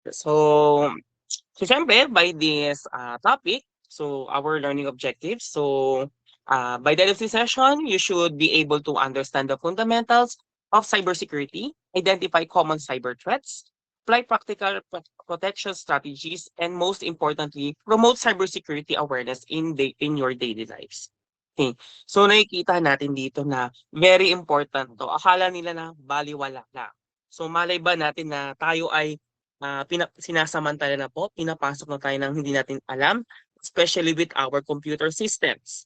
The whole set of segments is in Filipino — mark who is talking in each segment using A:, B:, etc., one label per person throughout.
A: So, so syempre, by this topic, so our learning objectives. So, by the end of this session, you should be able to understand the fundamentals of cybersecurity, identify common cyber threats, apply practical protection strategies, and most importantly, promote cybersecurity awareness in your daily lives. Okay. So nakikita natin dito na very important to. Akala nila na baliwala na. So malay ba natin na tayo ay sinasamantala na po, pinapasok na tayo ng hindi natin alam, especially with our computer systems.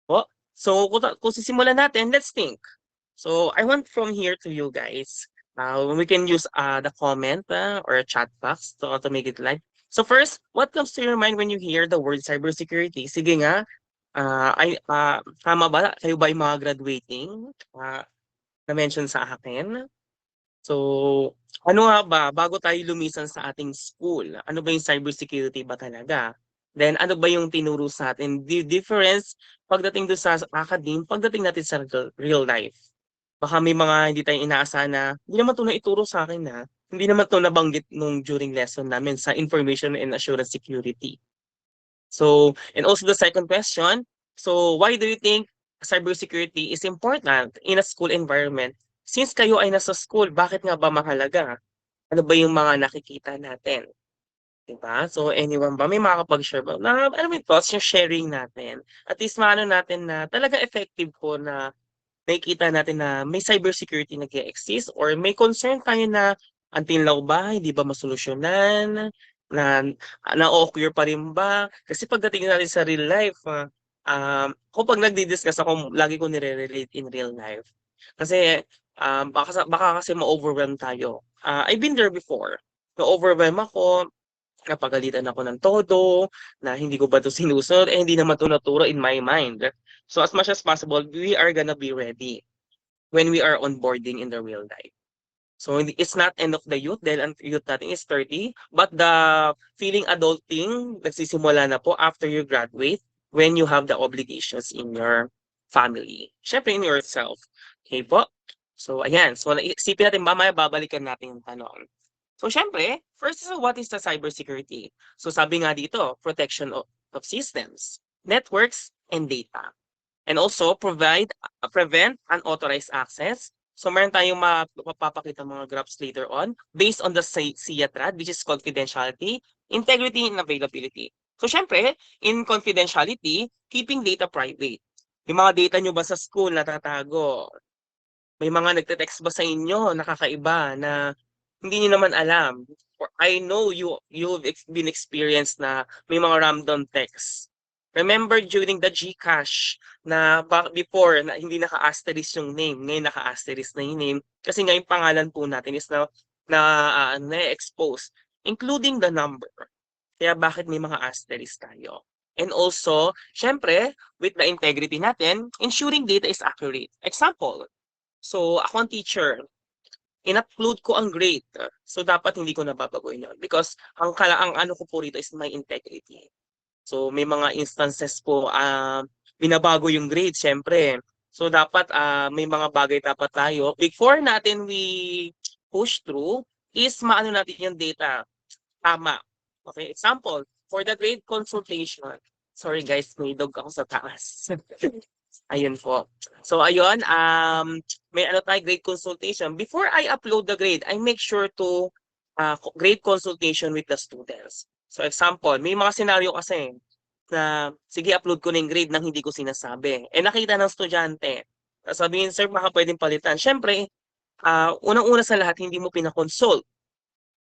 A: Po. So kung sisimulan natin, let's think. So I want from here to you guys. We can use the comment or a chat box to make it live. So first, what comes to your mind when you hear the word cybersecurity? Sige nga, tama ba? Kayo ba yung mga graduating na-mention sa akin? So, ano nga ba, bago tayo lumisan sa ating school, ano ba yung cybersecurity ba talaga? Then, ano ba yung tinuro sa atin? The difference pagdating doon sa academe, pagdating natin sa real life. Baka may mga hindi tayong inaasahan na, hindi naman ito na ituro sa akin na, hindi naman ito nabanggit nung during lesson namin sa information and assurance security. So, and also the second question, so why do you think cybersecurity is important in a school environment? Since kayo ay nasa school, bakit nga ba mahalaga? Ano ba yung mga nakikita natin? Diba? So, anyone ba? May makakapag-share ba? Na, ano yung thoughts, yung sharing natin? At least maano natin na talaga effective po na nakikita natin na may cybersecurity nag-exist or may concern tayo na until now ba, hindi ba masolusyonan, na na-occur pa rin ba? Kasi pagdating natin sa real life, kapag nagdi-discuss ako, lagi ko nire-relate in real life. Kasi baka kasi ma-overwhelm tayo. I've been there before. Na-overwhelm ako, napagalitan ako ng todo, na hindi ko ba 'to sinusunod, eh hindi naman 'to naturo in my mind. So as much as possible, we are gonna be ready when we are onboarding in the real life. So it's not end of the youth dahil ang youth natin is 30, but the feeling adulting nagsisimula na po after you graduate when you have the obligations in your family. Syempre in yourself. Okay po? So ayan, so isipin natin mamaya babalikan natin yung tanong. So syempre, first is what is the cybersecurity? So sabi nga dito, protection of systems, networks, and data. And also prevent unauthorized access. So meron tayong mapapakita mga graphs later on based on the CIATRAD, which is confidentiality, integrity, and availability. So syempre, in confidentiality, keeping data private. Yung mga data nyo ba sa school natatago? May mga nagte-text ba sa inyo nakakaiba na hindi niyo naman alam? Or I know you've been experienced na may mga random texts. Remember during the GCash na before na hindi naka-asterisk yung name, ngayon naka-asterisk na yung name kasi nga yung pangalan po natin is na-expose including the number. Kaya bakit may mga asterisk tayo? And also, syempre, with the integrity natin, ensuring data is accurate. Example, so ako ang teacher, in-upload ko ang grade. So dapat hindi ko nababaguhin yun because ang ano ko po rito is my integrity. So may mga instances po binabago yung grade syempre. So dapat may mga bagay dapat tayo before natin we push through is maano natin yung data tama. Okay, example, for the grade consultation. Sorry guys, may dog ako sa taas. Ayun po. So ayun, may ano tayo grade consultation. Before I upload the grade, I make sure to grade consultation with the students. So example, may mga senaryo kasi na sige upload ko na yung grade nang hindi ko sinasabi. Eh nakita ng estudyante. Sabihin, sir, baka pwedeng palitan. Siyempre, unang-una sa lahat, hindi mo pinakonsult.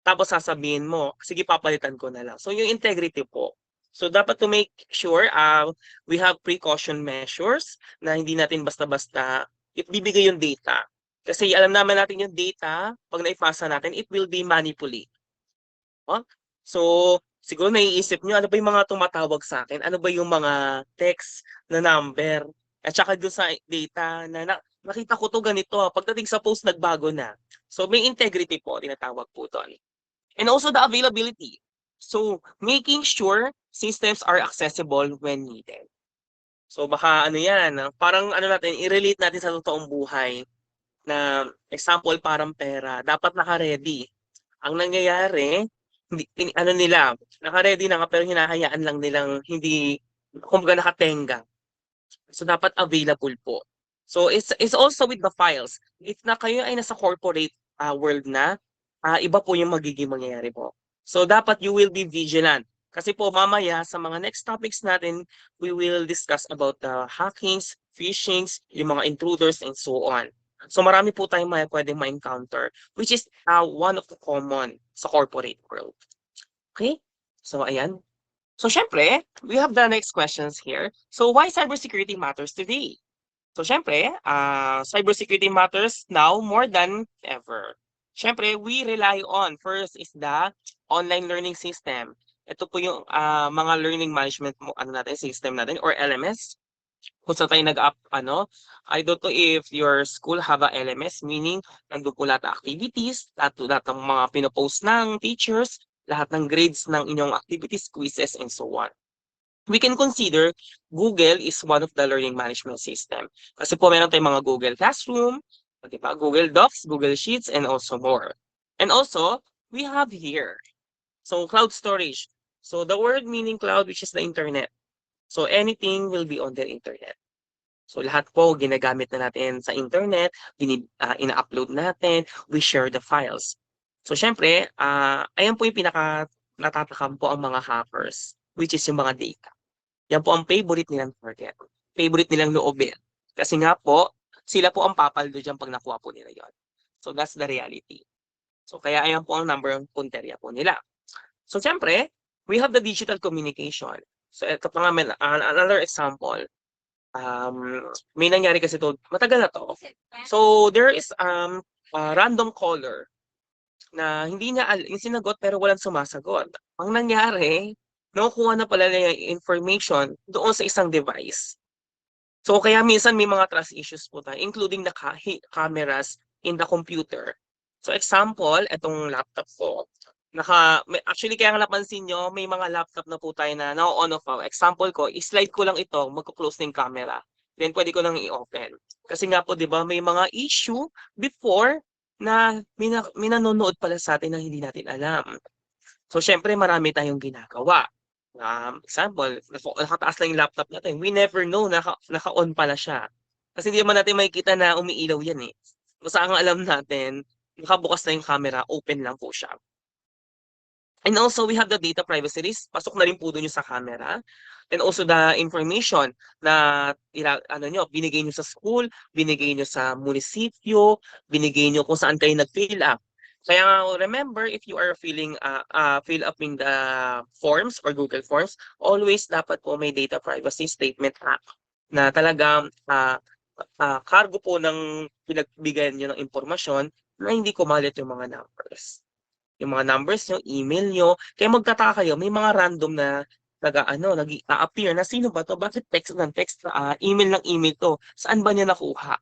A: Tapos sasabihin mo, sige papalitan ko na lang. So yung integrity po. So dapat to make sure we have precaution measures na hindi natin basta-basta ibibigay yung data. Kasi alam naman natin yung data, pag naipasa natin, it will be manipulated. Oh? So siguro naiisip nyo, ano ba yung mga tumatawag sa akin? Ano ba yung mga text na number? At saka doon sa data na nakita ko to ganito. Pagdating sa post, nagbago na. So may integrity po, tinatawag po doon. And also the availability. So making sure systems are accessible when needed. So baka ano yan, parang ano natin, i-relate natin sa totoong buhay na example parang pera, dapat naka-ready. Ang nangyayari, hindi ano nila, naka-ready na nga pero hinahayaan lang nilang hindi kumbaga nakatenga. So dapat available po. So it's also with the files. If na kayo ay nasa corporate world na, iba po yung magiging mangyayari po. So dapat you will be vigilant. Kasi po mamaya sa mga next topics natin, we will discuss about the hackings, phishings, yung mga intruders and so on. So marami po tayong pwedeng ma-encounter, which is one of the common sa corporate world. Okay? So ayan. So syempre, we have the next questions here. So why cybersecurity matters today? So syempre, cybersecurity matters now more than ever. Syempre, we rely on, first is the online learning system. Ito po yung mga learning management system natin or LMS. Kung saan tayo nag-up, I don't know if your school have a LMS, meaning nandun po lahat ng activities, lahat ng mga pinopost ng teachers, lahat ng grades ng inyong activities, quizzes, and so on. We can consider Google is one of the learning management system. Kasi po meron tayong mga Google Classroom, diba? Google Docs, Google Sheets, and also more. And also, we have here, so cloud storage. So the word meaning cloud, which is the internet. So anything will be on the internet. So lahat po ginagamit na natin sa internet, ina-upload natin, we share the files. So syempre, ayan po yung pinaka natatakam po ang mga hackers, which is yung mga data. Yan po ang favorite nilang target. Favorite nilang loobin. Kasi nga po, sila po ang papaldo dyan pag nakuha po nila yon. So that's the reality. So kaya ayan po ang number one punterya po nila. So syempre, we have the digital communication. So ito pa nga, another example. May nangyari kasi to, matagal na to. So there is a random caller na hindi niya yung sinagot pero walang sumasagot. Ang nangyari, nakukuha na pala niya yung information doon sa isang device. So kaya minsan may mga trust issues po tayo, including the cameras in the computer. So example, itong laptop ko. Actually, kaya nga napansin nyo, may mga laptop na po tayo na on off. Example ko, i-slide ko lang ito, magko-close na yung camera. Then pwede ko lang i-open. Kasi nga po, di ba, may mga issue before na may nanonood pala sa atin na hindi natin alam. So, syempre, marami tayong ginagawa. Example, nakataas lang yung laptop natin. We never know, naka-on pala siya. Kasi hindi naman natin makikita na umiilaw yan eh. Basta ang alam natin, nakabukas na yung camera, open lang po siya. And also, we have the data privacy risk. Pasok na rin po doon yung sa camera. And also the information na binigay nyo sa school, binigay nyo sa munisipyo, binigay nyo kung saan kayo nag-fill up. Kaya remember, if you are fill upping the forms or Google Forms, always dapat po may data privacy statement act na talagang cargo po ng pinagbigayan nyo ng impormasyon na hindi kumalit yung mga numbers. Yung mga numbers nyo, email nyo. Kaya magtataka kayo, may mga random na nag-appear na sino ba to? Bakit text ng text? Email ng email to. Saan ba niya nakuha?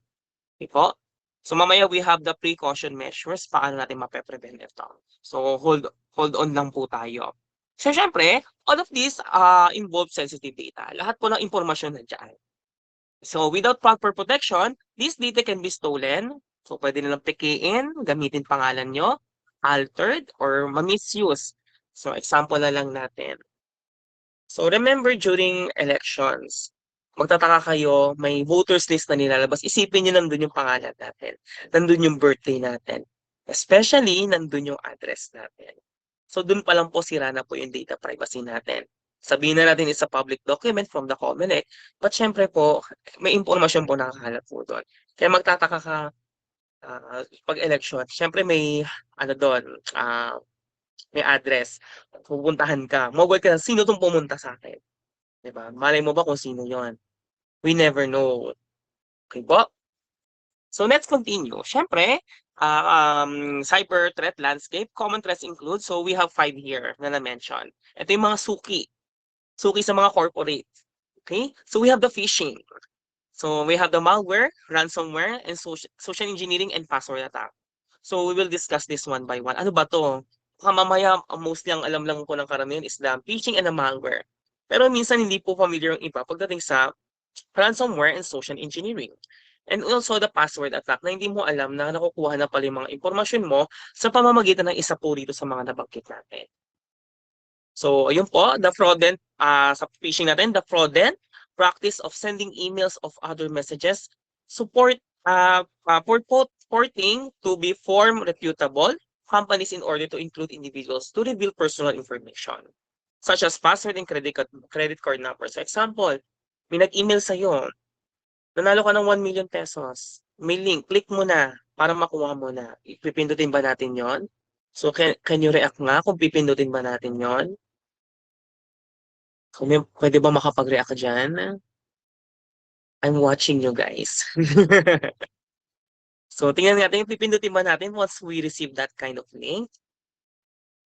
A: Okay po? So mamaya we have the precaution measures. Paano natin mape-prevent ito? So hold on lang po tayo. So syempre, all of these involve sensitive data. Lahat po ng impormasyon nandiyan. So without proper protection, this data can be stolen. So pwede nilang pekein, gamitin pangalan nyo, altered, or ma-misuse. So example na lang natin. So remember during elections, magtataka kayo, may voters list na nilalabas. Isipin nyo nandun yung pangalan natin. Nandun yung birthday natin. Especially, nandun yung address natin. So dun pa lang po sira na po yung data privacy natin. Sabihin na natin it's a public document from the COMELEC, but syempre po, may impormasyon po nakakalat po doon. Kaya magtataka ka, pag election, syempre may doon, may address. Pupuntahan ka. Mobile ka na, sino tong pumunta sa akin? Diba? Malay mo ba kung sino yon? We never know. Okay po? So let's continue. Syempre, cyber threat landscape, common threats include, so we have 5 here na na-mention. Ito yung mga suki. Suki sa mga corporate. Okay? So we have the phishing. So we have the malware, ransomware, and social engineering and password attack. So we will discuss this one by one. Ano ba to? Mamaya, mostly ang alam lang ko ng karamihan is the phishing and the malware. Pero minsan hindi po familiar yung iba pagdating sa ransomware and social engineering. And also the password attack na hindi mo alam na nakukuha na pala yung mga impormasyon mo sa pamamagitan ng isa po rito sa mga nabanggit natin. So, ayun po, the fraudulent, sa phishing natin, the fraudulent practice of sending emails of other messages, support, purporting to be form reputable companies in order to include individuals to reveal personal information, such as password and credit card numbers. For example, may nag-email sa'yo, nanalo ka ng 1 million pesos. May link, click mo na para makuha mo na. Pipindutin ba natin yon? So, can you react nga kung pipindutin ba natin yon? Kung pwede ba makapag-react ka dyan? I'm watching you guys. So, tingnan natin, pipindutin ba natin once we receive that kind of link?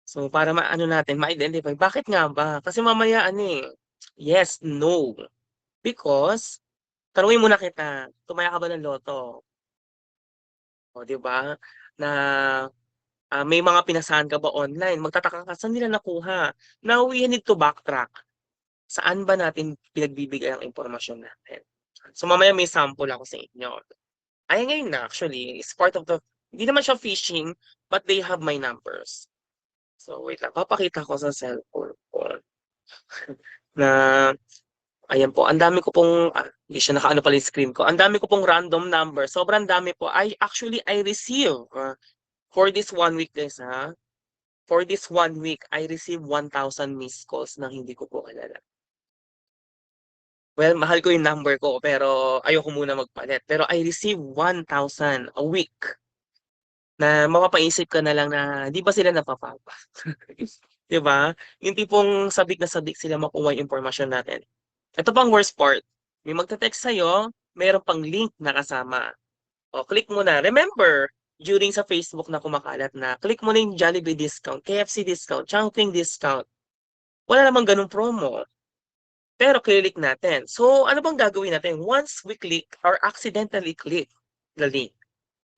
A: So, para maano natin, ma-identify. Bakit nga ba? Kasi mamaya, yes, no. Because, tanungin muna kita, tumaya ka ba ng loto? O, di ba? Na may mga pinasahan ka ba online? Magtataka ka, saan nila nakuha? Now, we need to backtrack. Saan ba natin pinagbibigay ang impormasyon natin? So, mamaya may sample ako sa inyo. Ay, ngayon na actually, it's part of the, hindi naman siya phishing, but they have my numbers. So, wait lang, papakita ko sa cellphone ko na, ayan po, ang dami ko pong, hindi siya nakaano pala yung screen ko, ang dami ko pong random number, sobrang dami po. I receive, for this 1 week guys for this 1 week, I receive 1,000 missed calls na hindi ko po kilala. Well, mahal ko yung number ko, pero ayoko muna magpalit. Pero I receive 1,000 a week na mapapaisip ka na lang na di ba sila napapapa? Di ba? Yung tipong sabik na sabik sila makuha yung impormasyon natin. Ito pang worst part. May magte-text sa'yo, mayroon pang link na kasama. O, click mo na. Remember, during sa Facebook na kumakalat na, click mo na yung Jollibee discount, KFC discount, Chowking discount. Wala namang ganung promo. Pero click natin. So, ano bang gagawin natin? Once we click or accidentally click the link.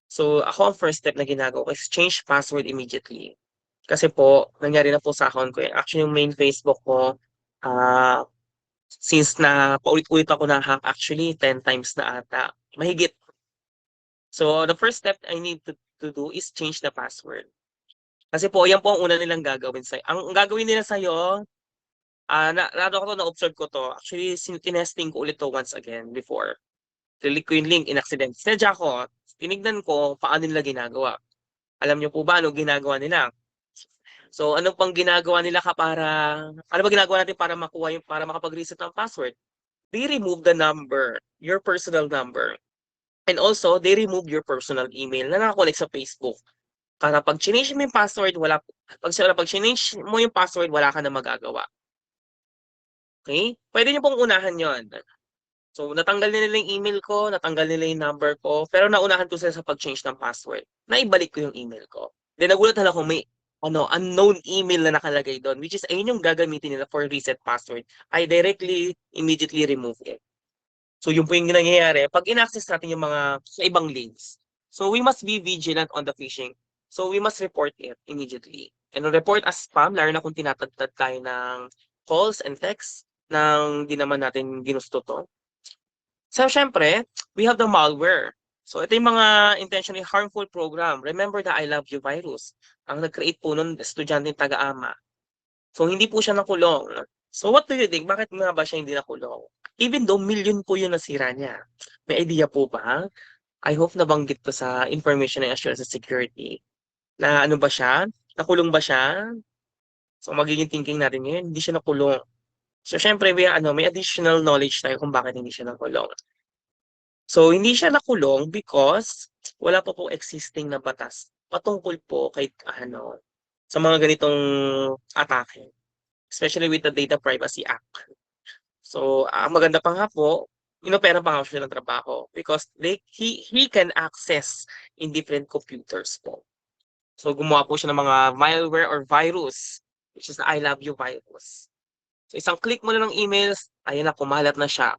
A: So, ako ang first step na ginagawa ko is change password immediately. Kasi po, nangyari na po sa account ko. Actually, yung main Facebook ko, ah, since na paulit-ulit ako na hack, actually 10 times na ata. Mahigit. So, the first step I need to do is change the password. Kasi po, yan po ang una nilang gagawin sa'yo. Ang gagawin nila sa'yo, na-observe ko to. Actually, tinesting ko ulit to once again before. Click ko yung link in accident. Sinadya ko, tinignan ko paano nila ginagawa. Alam niyo po ba ano ginagawa nila? So, ano pang ginagawa nila ano ba ginagawa natin para makapag-reset ng password? They remove the number, your personal number. And also, they remove your personal email na nakakonect sa Facebook. Para pag change mo yung password, pag change mo yung password, wala ka na magagawa. Okay? Pwede niyo pong unahan yon. So, natanggal nila yung email ko, natanggal nila yung number ko, pero naunahan ko sila sa pag-change ng password. Naibalik ko yung email ko. Then, nagulat na ako may unknown email na nakalagay doon, which is ayun yung gagamitin nila for reset password. I immediately remove it. So, yun po yung nangyayari pag in-access natin yung mga sa ibang links. So, we must be vigilant on the phishing. So, we must report it immediately. And report as spam, lalo na kung tinatagtad tayo ng calls and texts nang di naman natin ginusto to. So, syempre, we have the malware. So, ito yung mga intentionally harmful program. Remember the I Love You virus. Ang nag-create po nun, estudyante taga-ama. So, hindi po siya nakulong. So, what do you think? Bakit nga ba siya hindi nakulong? Even though million po yung nasira niya. May idea po ba? I hope nabanggit to sa information and assurance security. Na ano ba siya? Nakulong ba siya? So, magiging thinking natin ngayon, hindi siya nakulong. So, syempre, may additional knowledge tayo kung bakit hindi siya nakulong. So, hindi siya nakulong because wala pa po existing na batas patungkol po kay sa mga ganitong atake, especially with the Data Privacy Act. So, ang maganda pa nga po, inopera pa nga siya ng trabaho because he can access in different computers po. So, gumawa po siya ng mga malware or virus, which is the I Love You virus. So, isang click mo na ng emails, ayun na, kumalat na siya.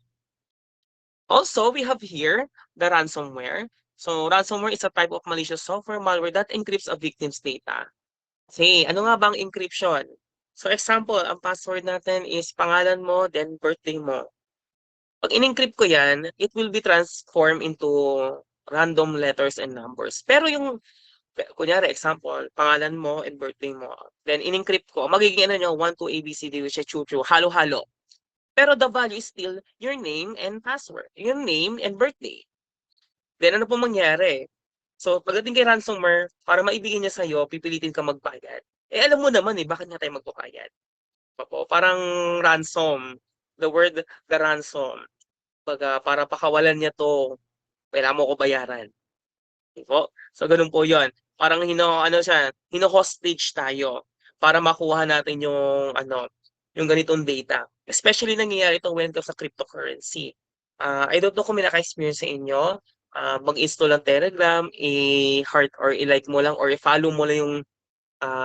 A: Also, we have here the ransomware. So, ransomware is a type of malicious software malware that encrypts a victim's data. Okay, ano nga bang encryption? So, example, ang password natin is pangalan mo, then birthday mo. Pag in-encrypt ko yan, it will be transformed into random letters and numbers. Pero yung Kunyari, example, pangalan mo and birthday mo. Then, in-encrypt ko. Magiging ano nyo, 1, 2, ABCD, which is choo-choo, halo-halo. Pero the value is still your name and password. Your name and birthday. Then, ano po mangyari? So, pagdating kay ransomware, para maibigay niya sa'yo, pipilitin ka magbayad. Eh, alam mo naman bakit nga tayo magbabayad? Opo, parang ransom. The ransom. Para pakawalan niya to, kailangan mo ko bayaran. Po. So, ganun po yon. Parang hino-hostage tayo para makuha natin yung ganitong data. Especially nangyayari ito when it comes sa cryptocurrency. I don't know kung may naka-experience sa inyo. Mag-install ng Telegram, i-heart or i-like mo lang or i-follow mo lang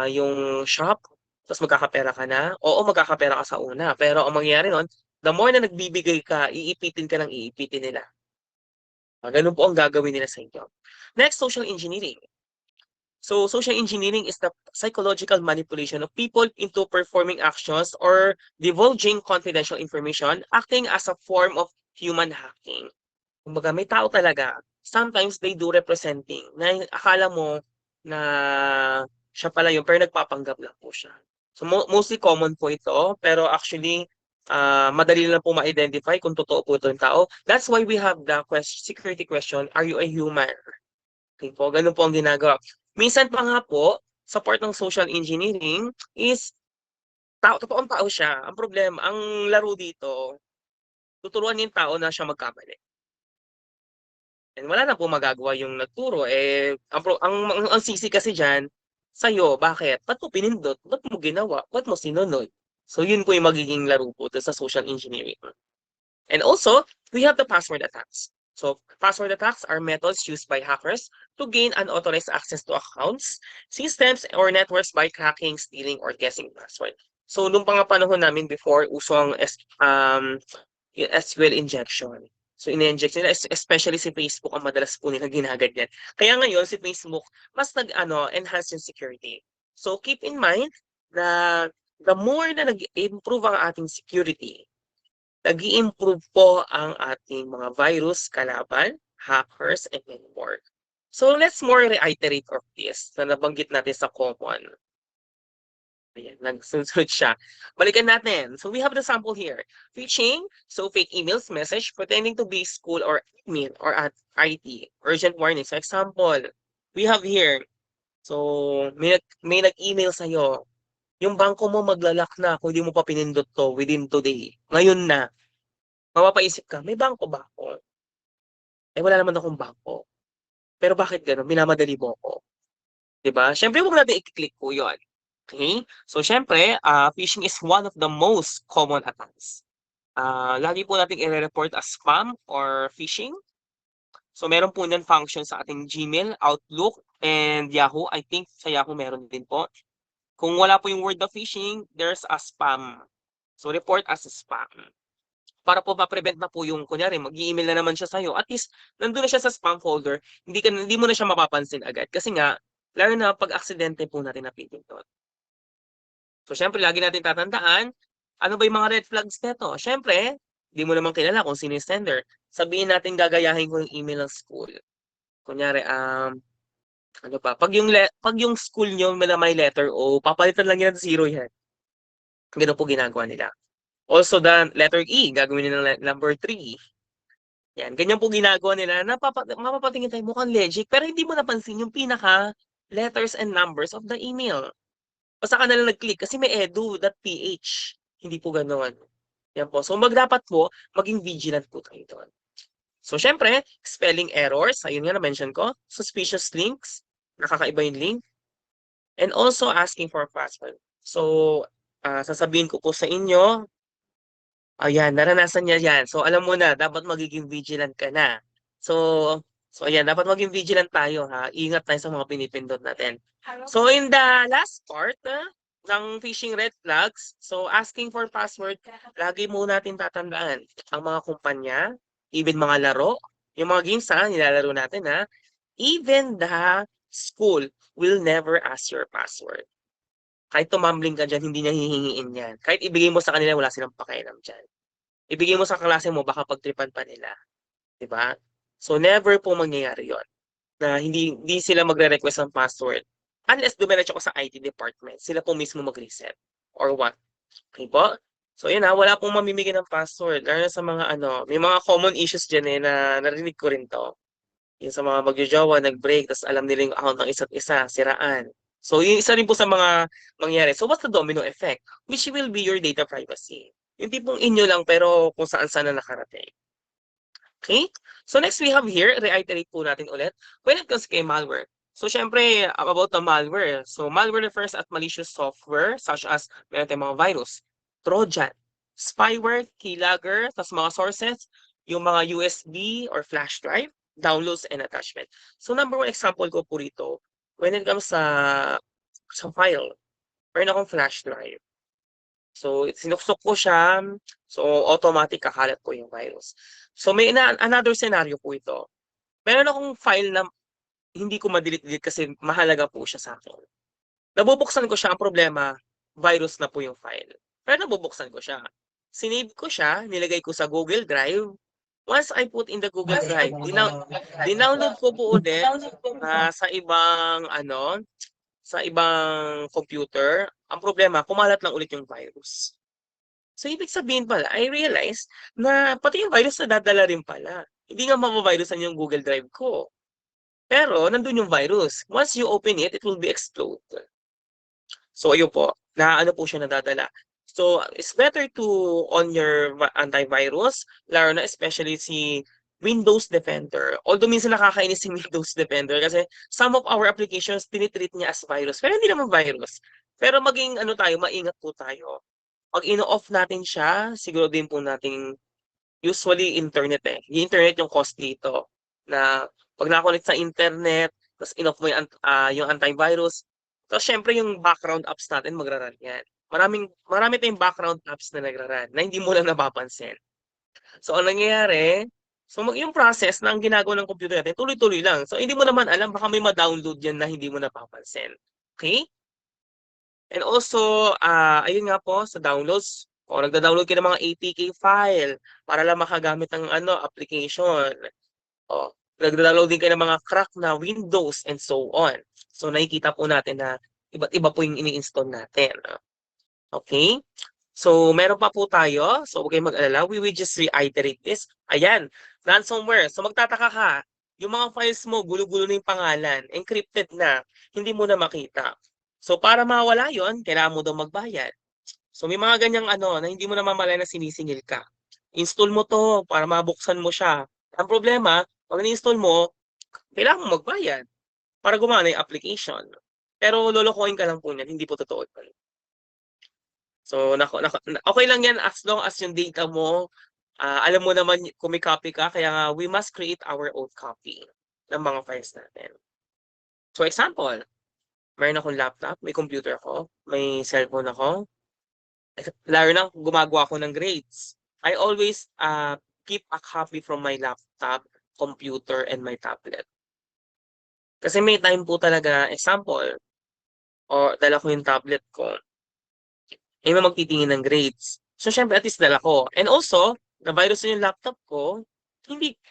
A: yung shop, tapos magkakapera ka na. Oo, magkakapera ka sa una. Pero ang mangyayari nun, the more na nagbibigay ka, iipitin ka ng iipitin nila. Ganun po ang gagawin nila sa inyo. Next, social engineering. So, social engineering is the psychological manipulation of people into performing actions or divulging confidential information, acting as a form of human hacking. Kumbaga, may tao talaga. Sometimes they do representing na akala mo na siya pala yun, pero nagpapanggap lang po siya. So, mostly common po ito, pero actually, madali lang po ma-identify kung totoo po ito yung tao. That's why we have the security question, are you a human? Okay po, ganun po ang ginagawa. Minsan pa nga po, sa part ng social engineering is totoong tao siya. Ang problema, ang laro dito, tuturuan niya yung tao na siya magkamali. And wala na po magagawa yung nagturo. Ang sisi kasi dyan, sa'yo, bakit? Ba't mo pinindot? Ba't mo ginawa? Ba't mo sinunod? So yun po yung magiging laro po sa social engineering. And also, we have the password attacks. So, password attacks are methods used by hackers to gain unauthorized access to accounts, systems, or networks by cracking, stealing, or guessing password. So, nung panahon namin before, uso ang yung SQL injection. So, ina-inject nila, especially si Facebook, ang madalas po nila ginaganyan. Kaya ngayon, si Facebook, mas enhance yung security. So, keep in mind na the more na nag-improve ang ating security, nag-i-improve po ang ating mga virus, kalaban, hackers, and many more. So let's more reiterate of this na nabanggit natin sa common. Ayan, nagsunod siya. Balikan natin. So we have the sample here. Phishing, so fake emails, message, pretending to be school or admin or at IT. Urgent warning. So example, we have here. So may nag-email sa'yo. Yung bangko mo maglalak na kung hindi mo pa pinindot to within today. Ngayon na. Mapapaisip ka, may bangko ba ako? Eh, wala naman akong bangko. Pero bakit gano'n? Minamadali mo ako. 'Di ba? Siyempre, huwag natin i-click po yun. Okay? So, siyempre, phishing is one of the most common attacks. Lagi po natin i-report as spam or phishing. So, meron po niyan function sa ating Gmail, Outlook, and Yahoo. I think sa Yahoo meron din po. Kung wala po yung word na phishing, there's a spam. So, report as a spam. Para po ma-prevent na po yung kunyari mag-e-email na naman siya sa'yo, at least nandun na siya sa spam folder, hindi mo na siya mapapansin agad. Kasi nga, lalo na pag aksidente po natin napipindot. So syempre, lagi natin tatandaan, ano ba yung mga red flags nito? Syempre, hindi mo naman kilala kung sino yung sender. Sabihin natin gagayahin ko yung email ng school. Kunyari, ano pa, pag yung school nyo may letter O, papalitan lang yan ng zero yan. Ganun po ginagawa nila. Also, the letter E, gagawin nila number 3. Yan, ganyan po ginagawa nila. Mapapatingin tayo mukhang legit, pero hindi mo napansin yung pinaka letters and numbers of the email. Basta ka na lang nag-click kasi may edu.ph. Hindi po ganoon. Yan po. So, dapat po, maging vigilant po tayo doon. So, syempre, spelling errors, ayun nga na-mention ko, suspicious links, nakakaiba yung link, and also asking for password. So, sasabihin ko po sa inyo, ayan, naranasan niya yan. So, alam mo na, dapat magiging vigilant ka na. So ayan, dapat maging vigilant tayo ha. Ingat tayo sa mga pinipindot natin. So, in the last part ng phishing red flags, so asking for password, lagi mo natin tatandaan ang mga kumpanya, even mga laro, yung mga games nilalaro natin ha, even the school will never ask your password. Kahit tumambling ka dyan, hindi niya hihingiin yan. Kahit ibigay mo sa kanila, wala silang pakialam dyan. Ibigay mo sa klase mo, baka pagtripan pa nila. Diba? So, never po mangyayari yon. na hindi sila magre-request ng password. Unless dumiretso ko sa IT department, sila po mismo mag-reset or what. Okay po? So yun wala pong mamimigay ng password. Lalo na sa mga may mga common issues dyan na narinig ko rin to. Yung sa mga magjojowa, nag-break, tapos alam nila yung account ng isa't isa, siraan. So yung isa rin po sa mga mangyari. So what's the domino effect? Which will be your data privacy. Yung tipong inyo lang pero kung saan-saan na nakarating. Okay? So next we have here, reiterate po natin ulit, when it comes kay malware. So syempre, about the malware. So malware refers at malicious software such as meron tayong mga virus, Trojan, spyware, keylogger, tas mga sources, yung mga USB or flash drive, downloads and attachment. So number one example ko po rito, when it comes sa file, meron akong flash drive. So, sinuksok ko siya. So, automatic kakalat po yung virus. So, may another scenario po ito. Meron akong file na hindi ko ma-delete kasi mahalaga po siya sa akin. Nabubuksan ko siya. Ang problema, virus na po yung file. Pero nabubuksan ko siya. Sinave ko siya, nilagay ko sa Google Drive. Once I put in the Google Drive, dinownload ko po ulit sa ibang computer. Ang problema, kumalat lang ulit yung virus. So, ibig sabihin pala, I realized na pati yung virus nadadala rin pala. Hindi nga mabavirusan yung Google Drive ko. Pero, nandun yung virus. Once you open it, it will be explode. So, ayun po, na ano po siya nadadala. So, it's better to on your antivirus, lalo na especially si Windows Defender. Although minsan nakakainis si Windows Defender kasi some of our applications tinitreat niya as virus. Pero hindi naman virus. Pero maging maingat po tayo. Pag ino-off natin siya, siguro din po nating usually internet Yung internet yung cost dito. Na pag na-connect sa internet, tapos in-off mo yung antivirus, tapos syempre yung background apps natin magra-run yan. Marami tayong background apps na nagra-run na hindi mo lang napapansin. So, ang nangyayari, yung process na ang ginagawa ng computer natin, tuloy-tuloy lang. So, hindi mo naman alam, baka may ma-download yan na hindi mo napapansin. Okay? And also, ayun nga po, sa downloads, kung nagda-download kayo ng mga APK file para lang makagamit ng application. O, nagda-download din kayo ng mga crack na Windows and so on. So, nakikita po natin na iba't iba po yung ini-install natin. Okay? So, meron pa po tayo. So, huwag kayong mag-alala. We will just reiterate this. Ayan, ransomware. So, magtataka ka, yung mga files mo, gulo-gulo na yung pangalan, encrypted na, hindi mo na makita. So, para mawala yon, kailangan mo daw magbayad. So, may mga ganyang na hindi mo na mamalay na sinisingil ka. Install mo to para mabuksan mo siya. Ang problema, pag ni-install mo, kailangan mo magbayad para gumana yung application. Pero lolokohin ka lang po niyan, hindi po totoo yun. So, okay lang yan as long as yung data mo, alam mo naman kung may copy ka, kaya nga we must create our own copy ng mga files natin. So, example, meron akong laptop, may computer ako, may cellphone ako, lalo na gumagawa ako ng grades. I always keep a copy from my laptop, computer, and my tablet. Kasi may time po talaga, example, o dala ko yung tablet ko, may magtitingin ng grades. So, syempre, at least dala ko. And also, na-virus yung laptop ko,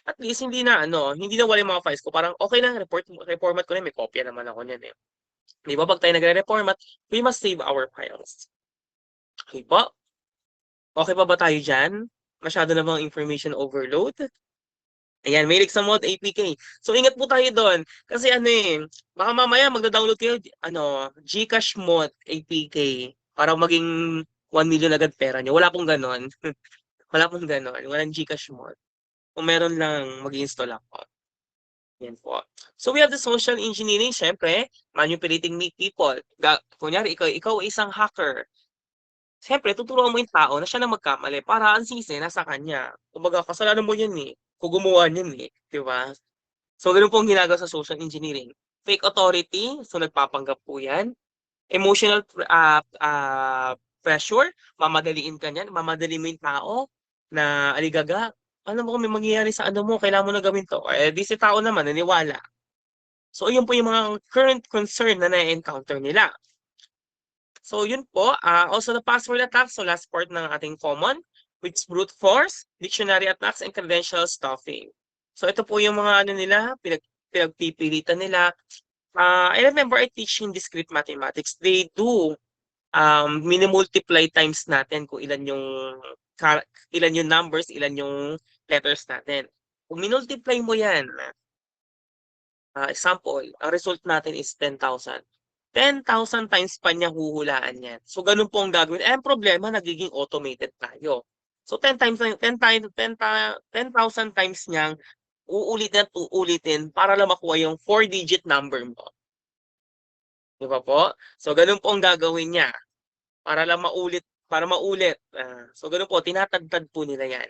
A: at least hindi na wala yung mga files ko. Parang okay lang, reformat ko na, may kopya naman ako niyan Di ba, pag tayo nagre-reformat, we must save our files. Okay po? Okay pa ba tayo dyan? Masyado na bang information overload? Ayan, may sa mod APK. So, ingat po tayo doon. Kasi baka mamaya magda-download kayo, Gcash mod APK para maging 1 million agad pera nyo. Wala pong ganon. Wala pong ganon. Walang Gcash mod. Kung meron lang, mag-install ako. Yan po. So, we have the social engineering. Siyempre, manipulating people. Kunyari, ikaw ay isang hacker. Siyempre, tuturuan mo yung tao na siya na magkamali para ang sisi nasa kanya. Kumbaga, kasalanan mo yan kung gumawa niyan di ba? So, ganun po ang ginagawa sa social engineering. Fake authority, so nagpapanggap po yan. Emotional pressure, mamadaliin ka niyan, mamadali mo yung tao na aligaga. Ano mo kung may mangyayari sa mo, kailangan mo na gawin to. Di si tao naman, naniwala. So, yun po yung mga current concern na na-encounter nila. So, yun po. Also, the password attacks. So, last part ng ating common, which is brute force, dictionary attacks, and credential stuffing. So, ito po yung mga nila, pinagpipilitan nila. I remember I teach in discrete mathematics. They do mini-multiply times natin kung ilan yung numbers, ilan yung letters natin. Kung minultiply mo yan, example, ang result natin is 10,000. 10,000 times pa niya huhulaan yan. So, ganun po ang gagawin. Eh, ang problema, nagiging automated tayo. So, 10,000 times niyang uulitin at uulitin para lang makuha yung 4-digit number mo. Di ba po? So, ganun po ang gagawin niya. Para lang maulit, para maulit. So, ganun po, tinatagtad po nila yan.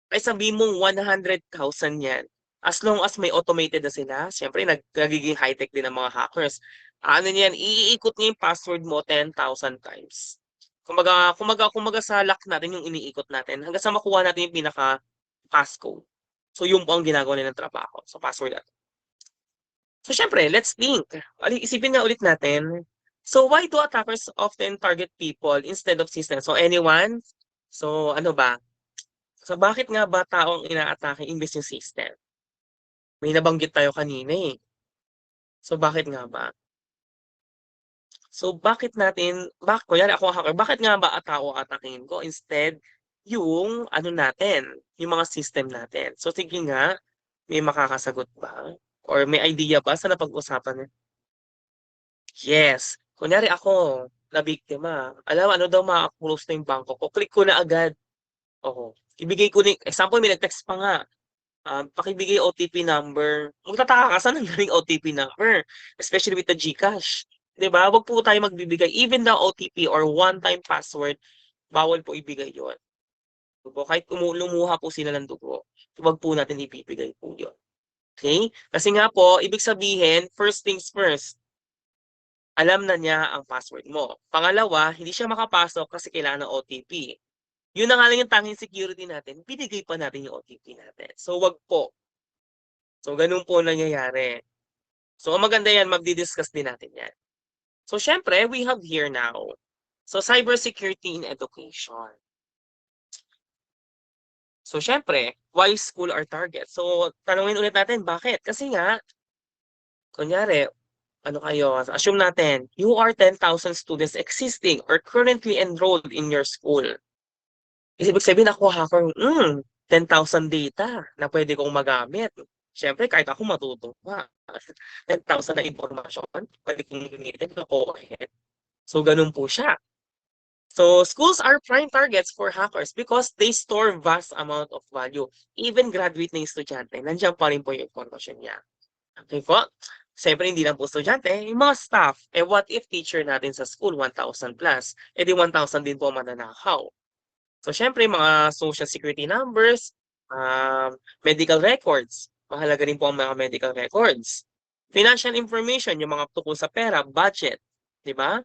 A: Ay sabihin mong 100,000 yan. As long as may automated na sila, syempre nagiging high-tech din ang mga hackers. Ano niyan, iikot niya yung password mo 10,000 times. Kumaga sa lock natin yung iniikot natin hanggang sa makuha natin yung pinaka passcode. So yun po ang ginagawa nila ng trabaho. So password natin. So syempre, let's think. Isipin nga ulit natin. So why do attackers often target people instead of systems? So anyone? So ano ba? So bakit nga ba tao ang inaatake imbes yung system? May nabanggit tayo kanina eh. So bakit nga ba? So kunyari ako ang hacker, bakit nga ba tao atakin ko instead yung ano natin, yung mga system natin? So sige nga, may makakasagot ba? Or may idea ba sa napag-usapan? Yes. Kunyari ako, na biktima. Alam, ano daw maka-close na yung bangko ko? Click ko na agad. Oo. Ibigay ko example, may nag-text pa nga. Pakibigay OTP number. Magtataka ka, saan ang galing OTP number? Especially with the GCash. 'Di ba? Wag po tayo magbibigay. Even the OTP or one-time password, bawal po ibigay yon. Kahit lumuha po sila ng dugo, wag po natin ibibigay po yun. Okay? Kasi nga po, ibig sabihin, first things first, alam na niya ang password mo. Pangalawa, hindi siya makapasok kasi kailangan ng OTP. Yun na nga lang yung tanging security natin, binigay pa natin yung OTP natin. So, wag po. So, ganun po nangyayari. So, maganda yan, magdi-discuss din natin yan. So, syempre, we have here now. So, cybersecurity in education. So, syempre, why school are target? So, tanungin ulit natin, bakit? Kasi nga, kunyari, ano kayo, assume natin, you are 10,000 students existing or currently enrolled in your school. Ibig sabihin ako hacker, 10,000 data na pwede kong magamit. Siyempre, kahit ako matutuwa. 10,000 na impormasyon, pwede kong gamitin na overhead. So, ganun po siya. So, schools are prime targets for hackers because they store vast amount of value. Even graduate na yung estudyante, nandiyan pa rin po yung information niya. Okay po? Siyempre, hindi lang po estudyante, yung mga staff. What if teacher natin sa school, 1,000 plus? Di 1,000 din po mananakaw. So, syempre, mga social security numbers, medical records. Mahalaga rin po ang mga medical records. Financial information, yung mga tukol sa pera, budget. Di ba?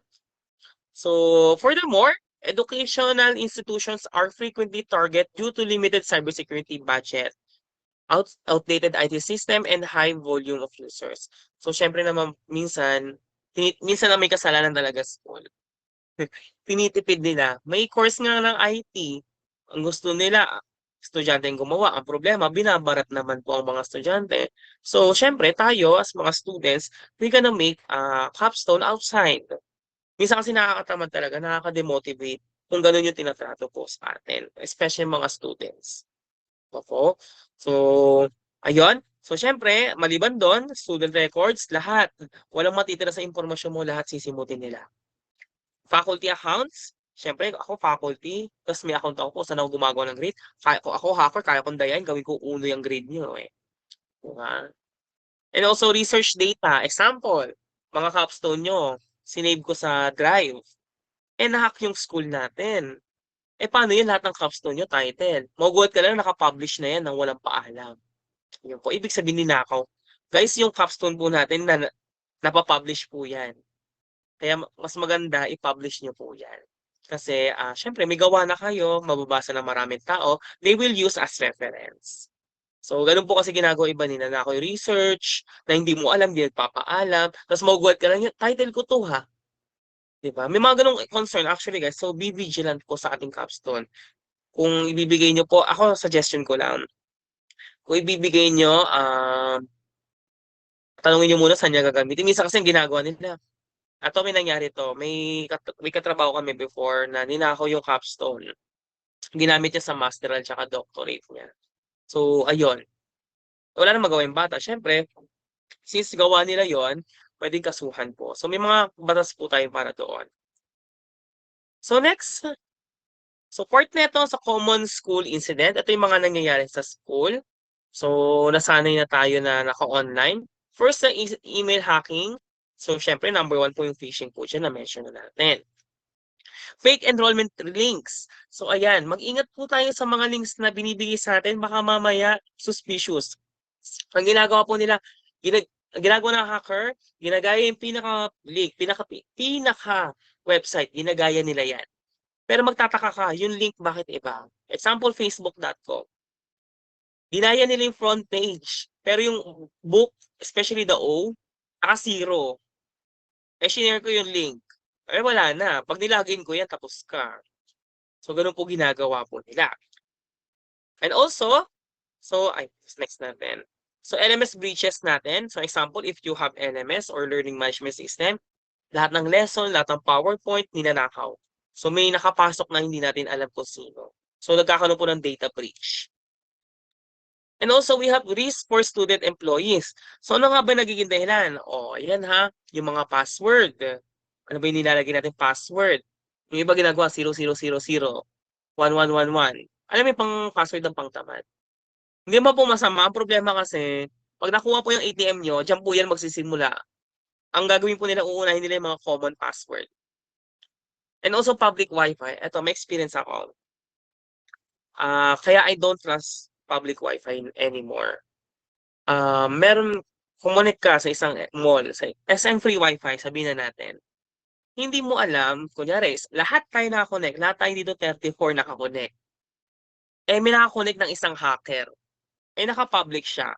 A: So, furthermore, educational institutions are frequently targeted due to limited cybersecurity budget, outdated IT system, and high volume of users. So, syempre naman, minsan na may kasalanan talaga school. Tinitipid nila. May course nga ng IT. Ang gusto nila, estudyante yung gumawa. Ang problema, binabarat naman po ang mga estudyante. So, syempre, tayo as mga students, we gonna make capstone outside. Minsan kasi nakakatamad talaga, nakaka-demotivate kung ganun yung tinatrato po sa atin, especially mga students. Opo. So, ayun. So, syempre, maliban doon, student records, lahat. Walang matitira sa informasyon mo, lahat sisimutin nila. Faculty accounts, syempre ako faculty, tapos may account ako kung saan ako gumagawa ng grade. Ako hacker, kaya kong dayain, gawin ko uno yung grade niyo eh. Diba? And also research data. Example, mga capstone nyo, sinave ko sa drive. Na-hack yung school natin. Paano yun lahat ng capstone nyo, title? Magugulat ka lang nakapublish na yan nang walang paalam. Yun po, ibig sabihin ninakaw. Guys, yung capstone po natin na napapublish po yan. Kaya mas maganda i-publish nyo po yan. Kasi syempre may gawa na kayo, mababasa ng maraming tao, they will use as reference. So, ganun po kasi ginagawa iba nila na ako yung research, na hindi mo alam, hindi nagpapaalam, tapos magugulat ka lang, yung title ko to ha. Diba? May mga ganung concern actually guys, so be vigilant po sa ating capstone. Kung ibibigay nyo po, ako suggestion ko lang, kung ibibigay nyo, tanungin niyo muna saan niya gagamitin. Minsan kasi ang ginagawa nila, may nangyari 'to, may katrabaho kami before na ninakaw yung capstone. Ginamit niya sa masteral tsaka doctorate niya. So ayun, wala namang magawa yung bata. Siyempre, since gawa nila yon, puwedeng kasuhan po. So may mga batas po tayo para doon. So next, so part nito sa common school incident, ito yung mga nangyayari sa school. So nasanay na tayo na naka-online. First sa email hacking. So siyempre number 1 po yung phishing po diyan na-mention na natin. Fake enrollment links. So ayan, mag-ingat po tayo sa mga links na binibigay sa atin, baka mamaya suspicious. Ang ginagawa po nila, ginagawa ng hacker, ginagaya yung pinaka-link, pinaka-website, ginagaya nila yan. Pero magtataka ka, yung link bakit iba? Example, facebook.com. Ginaya nila yung front page, pero yung book, especially the O, naka-0. Shinare ko yung link. Wala na. Pag nilagin ko yan, tapos ka. So, ganun po ginagawa po nila. And also, next natin. So, LMS breaches natin. So, example, if you have LMS or Learning Management System, lahat ng lesson, lahat ng PowerPoint, ninanakaw. So, may nakapasok na hindi natin alam kung sino. So, nagkakaroon po ng data breach. And also, we have risk for student employees. So, ano nga ba nagiging dahilan? Ayan ha, yung mga password. Ano ba yung nilalagay natin password? Yung iba ginagawa 0000, 1111. Alam mo yung pang password ng pangtamad. Hindi mo po masama. Ang problema kasi, pag nakuha po yung ATM nyo, dyan po yan magsisimula. Ang gagawin po nila, uunahin nila yung mga common password. And also public Wi-Fi. Ito, may experience ako. Kaya I don't trust public Wi-Fi anymore. Meron, connect ka sa isang mall, sa SM free Wi-Fi, sabihin na natin. Hindi mo alam, kunyari, lahat tayo nakakonect, lahat tayo dito 34 nakakonect. May nakakonect ng isang hacker. Naka-public siya.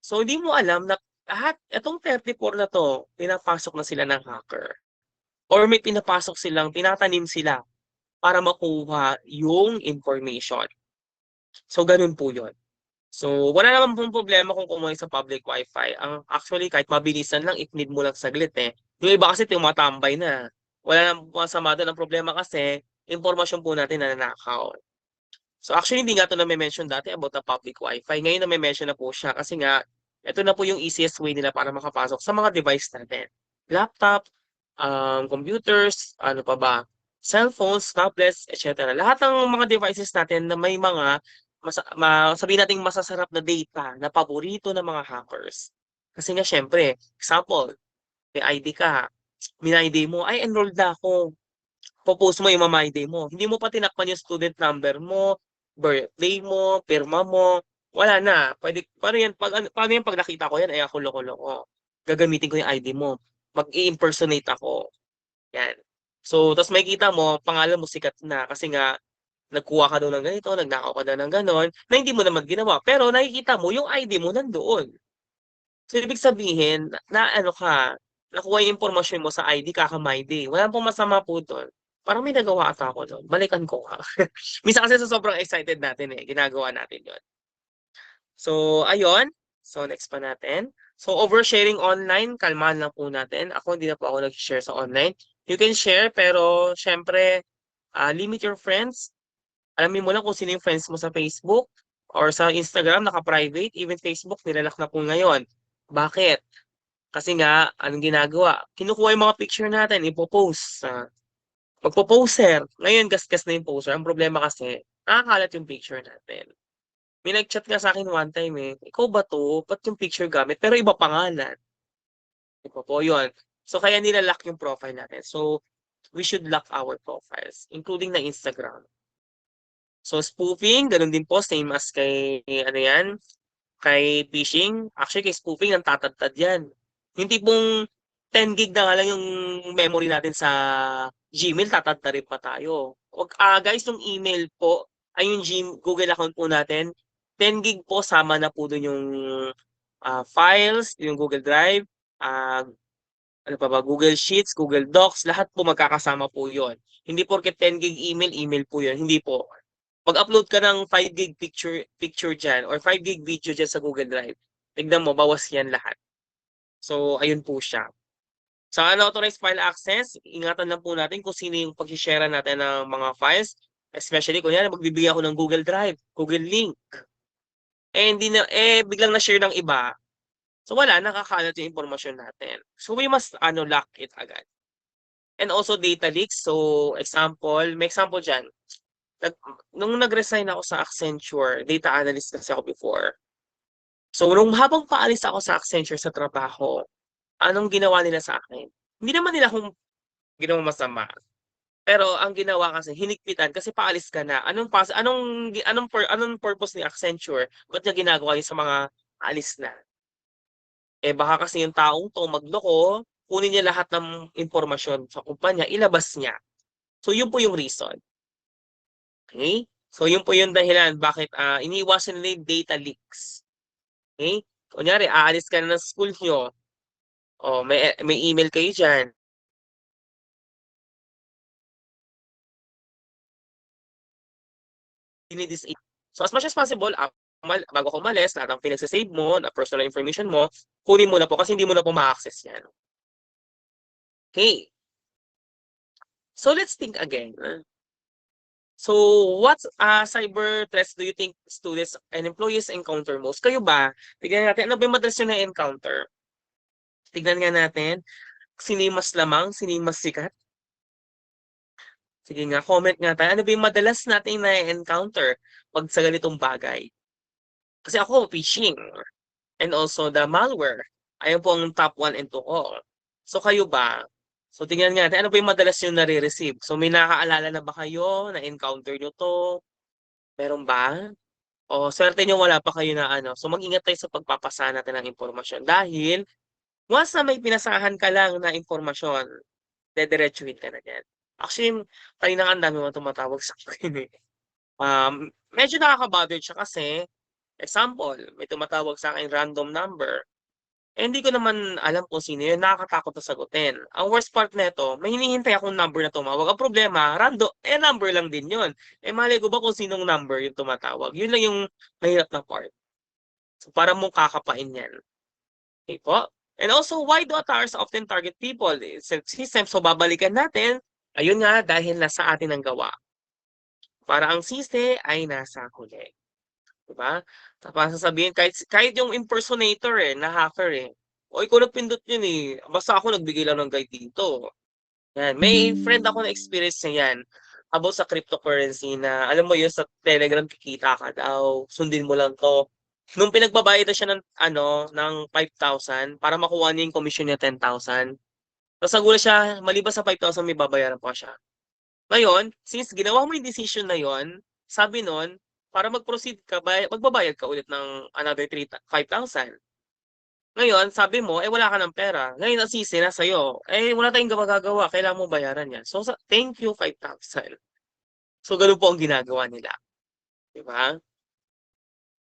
A: So, hindi mo alam na lahat, itong 34 na to, pinapasok na sila ng hacker. Or may pinapasok silang, tinatanim sila para makuha yung information. So, ganun po yun. So, wala naman pong problema kung kumuha sa public Wi-Fi. Actually, kahit mabilisan lang, if-need mo lang saglit eh. Yung iba kasi tumatambay na. Wala namang masama doon. Ang problema kasi, informasyon po natin na nanakaw. So, actually, hindi nga ito na-mention dati about the public Wi-Fi. Ngayon na-mention na po siya kasi nga, ito na po yung easiest way nila para makapasok sa mga device natin. Laptop, computers, ano pa ba, cellphones, tablets, etc. Lahat ng mga devices natin na may mga sabihin natin masasarap na data na paborito ng mga hackers. Kasi nga syempre, example, may ID ka, min-ID mo, ay enrolled na ako. Popost mo yung mama-ID mo. Hindi mo pa tinakpan yung student number mo, birthday mo, pirma mo, wala na. Paano yan pag nakita ko yan, ay ako loko-loko. Gagamitin ko yung ID mo. Mag-i-impersonate ako. Yan. So, tapos makikita mo, pangalan mo sikat na kasi nga, nagkuha ka daw ng ganito, nagnakaw ka daw ng ganon, na hindi mo naman ginawa. Pero nakikita mo, yung ID mo nandoon. So, ibig sabihin, na ano ka, nakuha yung impormasyon mo sa ID, kakamay-ID. Wala pong masama po doon. Parang may nagawa ata ako doon. Balikan ko nga. Minsan kasi sa sobrang excited natin ginagawa natin yon. So, ayun. So, next pa natin. So, oversharing online, kalmahan lang po natin. Ako, hindi na po ako nag-share sa online. You can share, pero syempre, limit your friends. Alamin mo lang kung sino yung friends mo sa Facebook or sa Instagram, naka-private. Even Facebook, nilalak na po ngayon. Bakit? Kasi nga, anong ginagawa? Kinukuha yung mga picture natin, ipopost. Magpo-poster. Ngayon, gasgas na yung poster. Ang problema kasi, nakakalat yung picture natin. May nag-chat nga sa akin one time ikaw ba to? Ba't yung picture gamit? Pero iba pangalan. Iba po yun. So, kaya nilalock yung profile natin. So, we should lock our profiles, including na Instagram. So, spoofing, ganun din po, same as kay, kay phishing. Actually, kay spoofing, nang tatadtad yan. Yung tipong 10 gig na nga lang yung memory natin sa Gmail, tatadtad pa tayo. Guys, yung email po, ay yung Google account po natin, 10 gig po, sama na po dun yung files, yung Google Drive, ano pa ba, Google Sheets, Google Docs, lahat po magkakasama po yon. Hindi porket 10 gig email po yun. Hindi po. Pag-upload ka ng 5 gig picture dyan or 5 gig video dyan sa Google Drive, tignan mo, bawas yan lahat. So, ayun po siya. Sa unauthorized file access, ingatan lang po natin kung sino yung pag-share natin ng mga files. Especially kunyari magbibigay ako ng Google Drive, Google Link. Hindi na biglang na-share ng iba. So wala, nakakalat yung impormasyon natin. So we must lock it agad. And also data leaks. So example, may example diyan. Nung nag-resign ako sa Accenture, data analyst kasi ako before. So nung habang paalis ako sa Accenture sa trabaho, anong ginawa nila sa akin? Hindi naman nila akong ginawa masama. Pero ang ginawa kasi hinigpitan kasi paalis ka na. Anong purpose ni Accenture? Ba't niya ginagawa yun sa mga alis na? Baka kasi yung taong 'to magloko, kunin niya lahat ng impormasyon sa kumpanya, ilabas niya. So yun po yung reason. Okay? So yun po yung dahilan bakit iniiwasan nila yung data leaks. Okay? Kunyari, aalis ka na ng school niyo, may email kayo diyan. Dinidisable. So as much as possible, bago ka umalis, lahat ng pinagsa-save mo, na personal information mo, kunin mo na po kasi hindi mo na po ma-access yan. Okay. So let's think again. So what cyber threats do you think students and employees encounter most? Kayo ba? Tignan natin, ano ba yung madalas nyo na-encounter? Tignan nga natin, sino yung mas lamang, sino yung mas sikat? Sige nga, comment nga tayo. Ano ba yung madalas nating na-encounter pag sa ganitong bagay? Kasi ako, phishing. And also the malware. Ayun po ang top 1 and 2 ko. So kayo ba? So tingnan nga natin, ano ba yung madalas yung nare-receive? So may nakaalala na ba kayo? Na-encounter nyo to? Meron ba? O swerte nyo wala pa kayo na ano. So mag-ingat tayo sa pagpapasa natin ng impormasyon. Dahil once na may pinasahan ka lang na impormasyon, dediretsuhin ka na yan. Actually, kanina nga ang dami mga tumatawag sa akin eh. Medyo nakaka-bother siya kasi, example, may tumatawag sa akin random number. Hindi ko naman alam kung sino yun, nakakatakot na sagutin. Ang worst part nito, may hinihintay akong number na tumawag. Ang problema, number lang din yun. Malay ko ba kung sinong number yung tumatawag? Yun lang yung mahirap na part. So, para mong kakapain yan. Okay po? And also, why do attackers often target people? System, so babalikan natin. Ayun nga, dahil nasa atin ang gawa. Para ang sisi ay nasa huli. Diba? Tapos sasabihin, kahit yung impersonator na hacker o ikaw nagpindot yun basta ako nagbigay lang ng guide dito. Yan. May friend ako na experience niya yan about sa cryptocurrency na alam mo yun sa Telegram kikita ka daw, sundin mo lang to. Nung pinagbabayad na siya ng 5,000 para makuha niya yung commission niya 10,000. Tapos nagulat siya, maliban sa 5,000 may babayaran pa siya. Ngayon, since ginawa mo yung decision na yon, sabi nun, para mag-proceed ka, magbabayad ka ulit ng another 5,000. Ngayon, sabi mo, wala ka ng pera. Ngayon, ang sisi na sa'yo. Wala tayong magagawa. Kailangan mo bayaran yan. So, thank you, 5,000. So, ganun po ang ginagawa nila. Diba?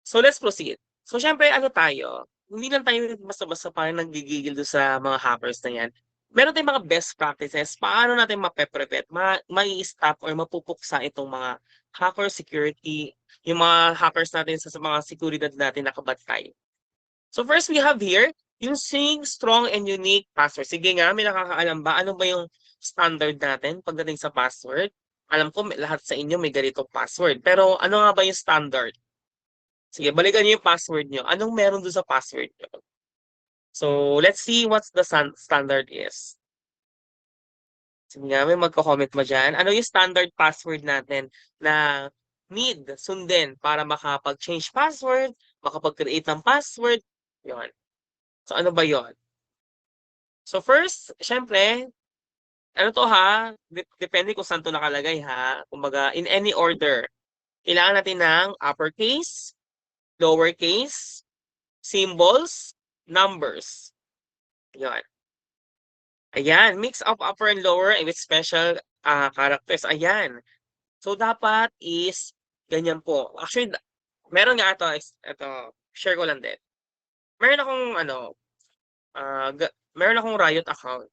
A: So, let's proceed. So, syempre, tayo? Hindi lang tayo basta-basta parang nagigigil doon sa mga hackers na yan. Meron tayong mga best practices. Paano natin mape-prevent, mai-stop or mapupuksa itong mga hacker security, yung mga hackers natin sa mga seguridad natin nakabatay. So first we have here, using strong and unique password. Sige nga, may nakakaalam ba? Ano ba yung standard natin pagdating sa password? Alam ko lahat sa inyo may ganitong password. Pero ano nga ba yung standard? Sige, balikan niyo yung password niyo. Anong meron doon sa password niyo? So let's see what the standard is. Sige nga, may magko-comment mo dyan. Ano yung standard password natin na need sundin para makapag-change password, makapag-create ng password? Yun. So ano ba yon? So first, syempre, ano to ha? Depende kung saan to nakalagay ha. Kumbaga, in any order. Kailangan natin ng uppercase, lowercase, symbols, numbers. Yan. Ayan, mix of upper and lower with special characters. Ayan. So dapat is ganyan po. Actually, meron nga ito, share ko lang din. Meron akong meron akong Riot account.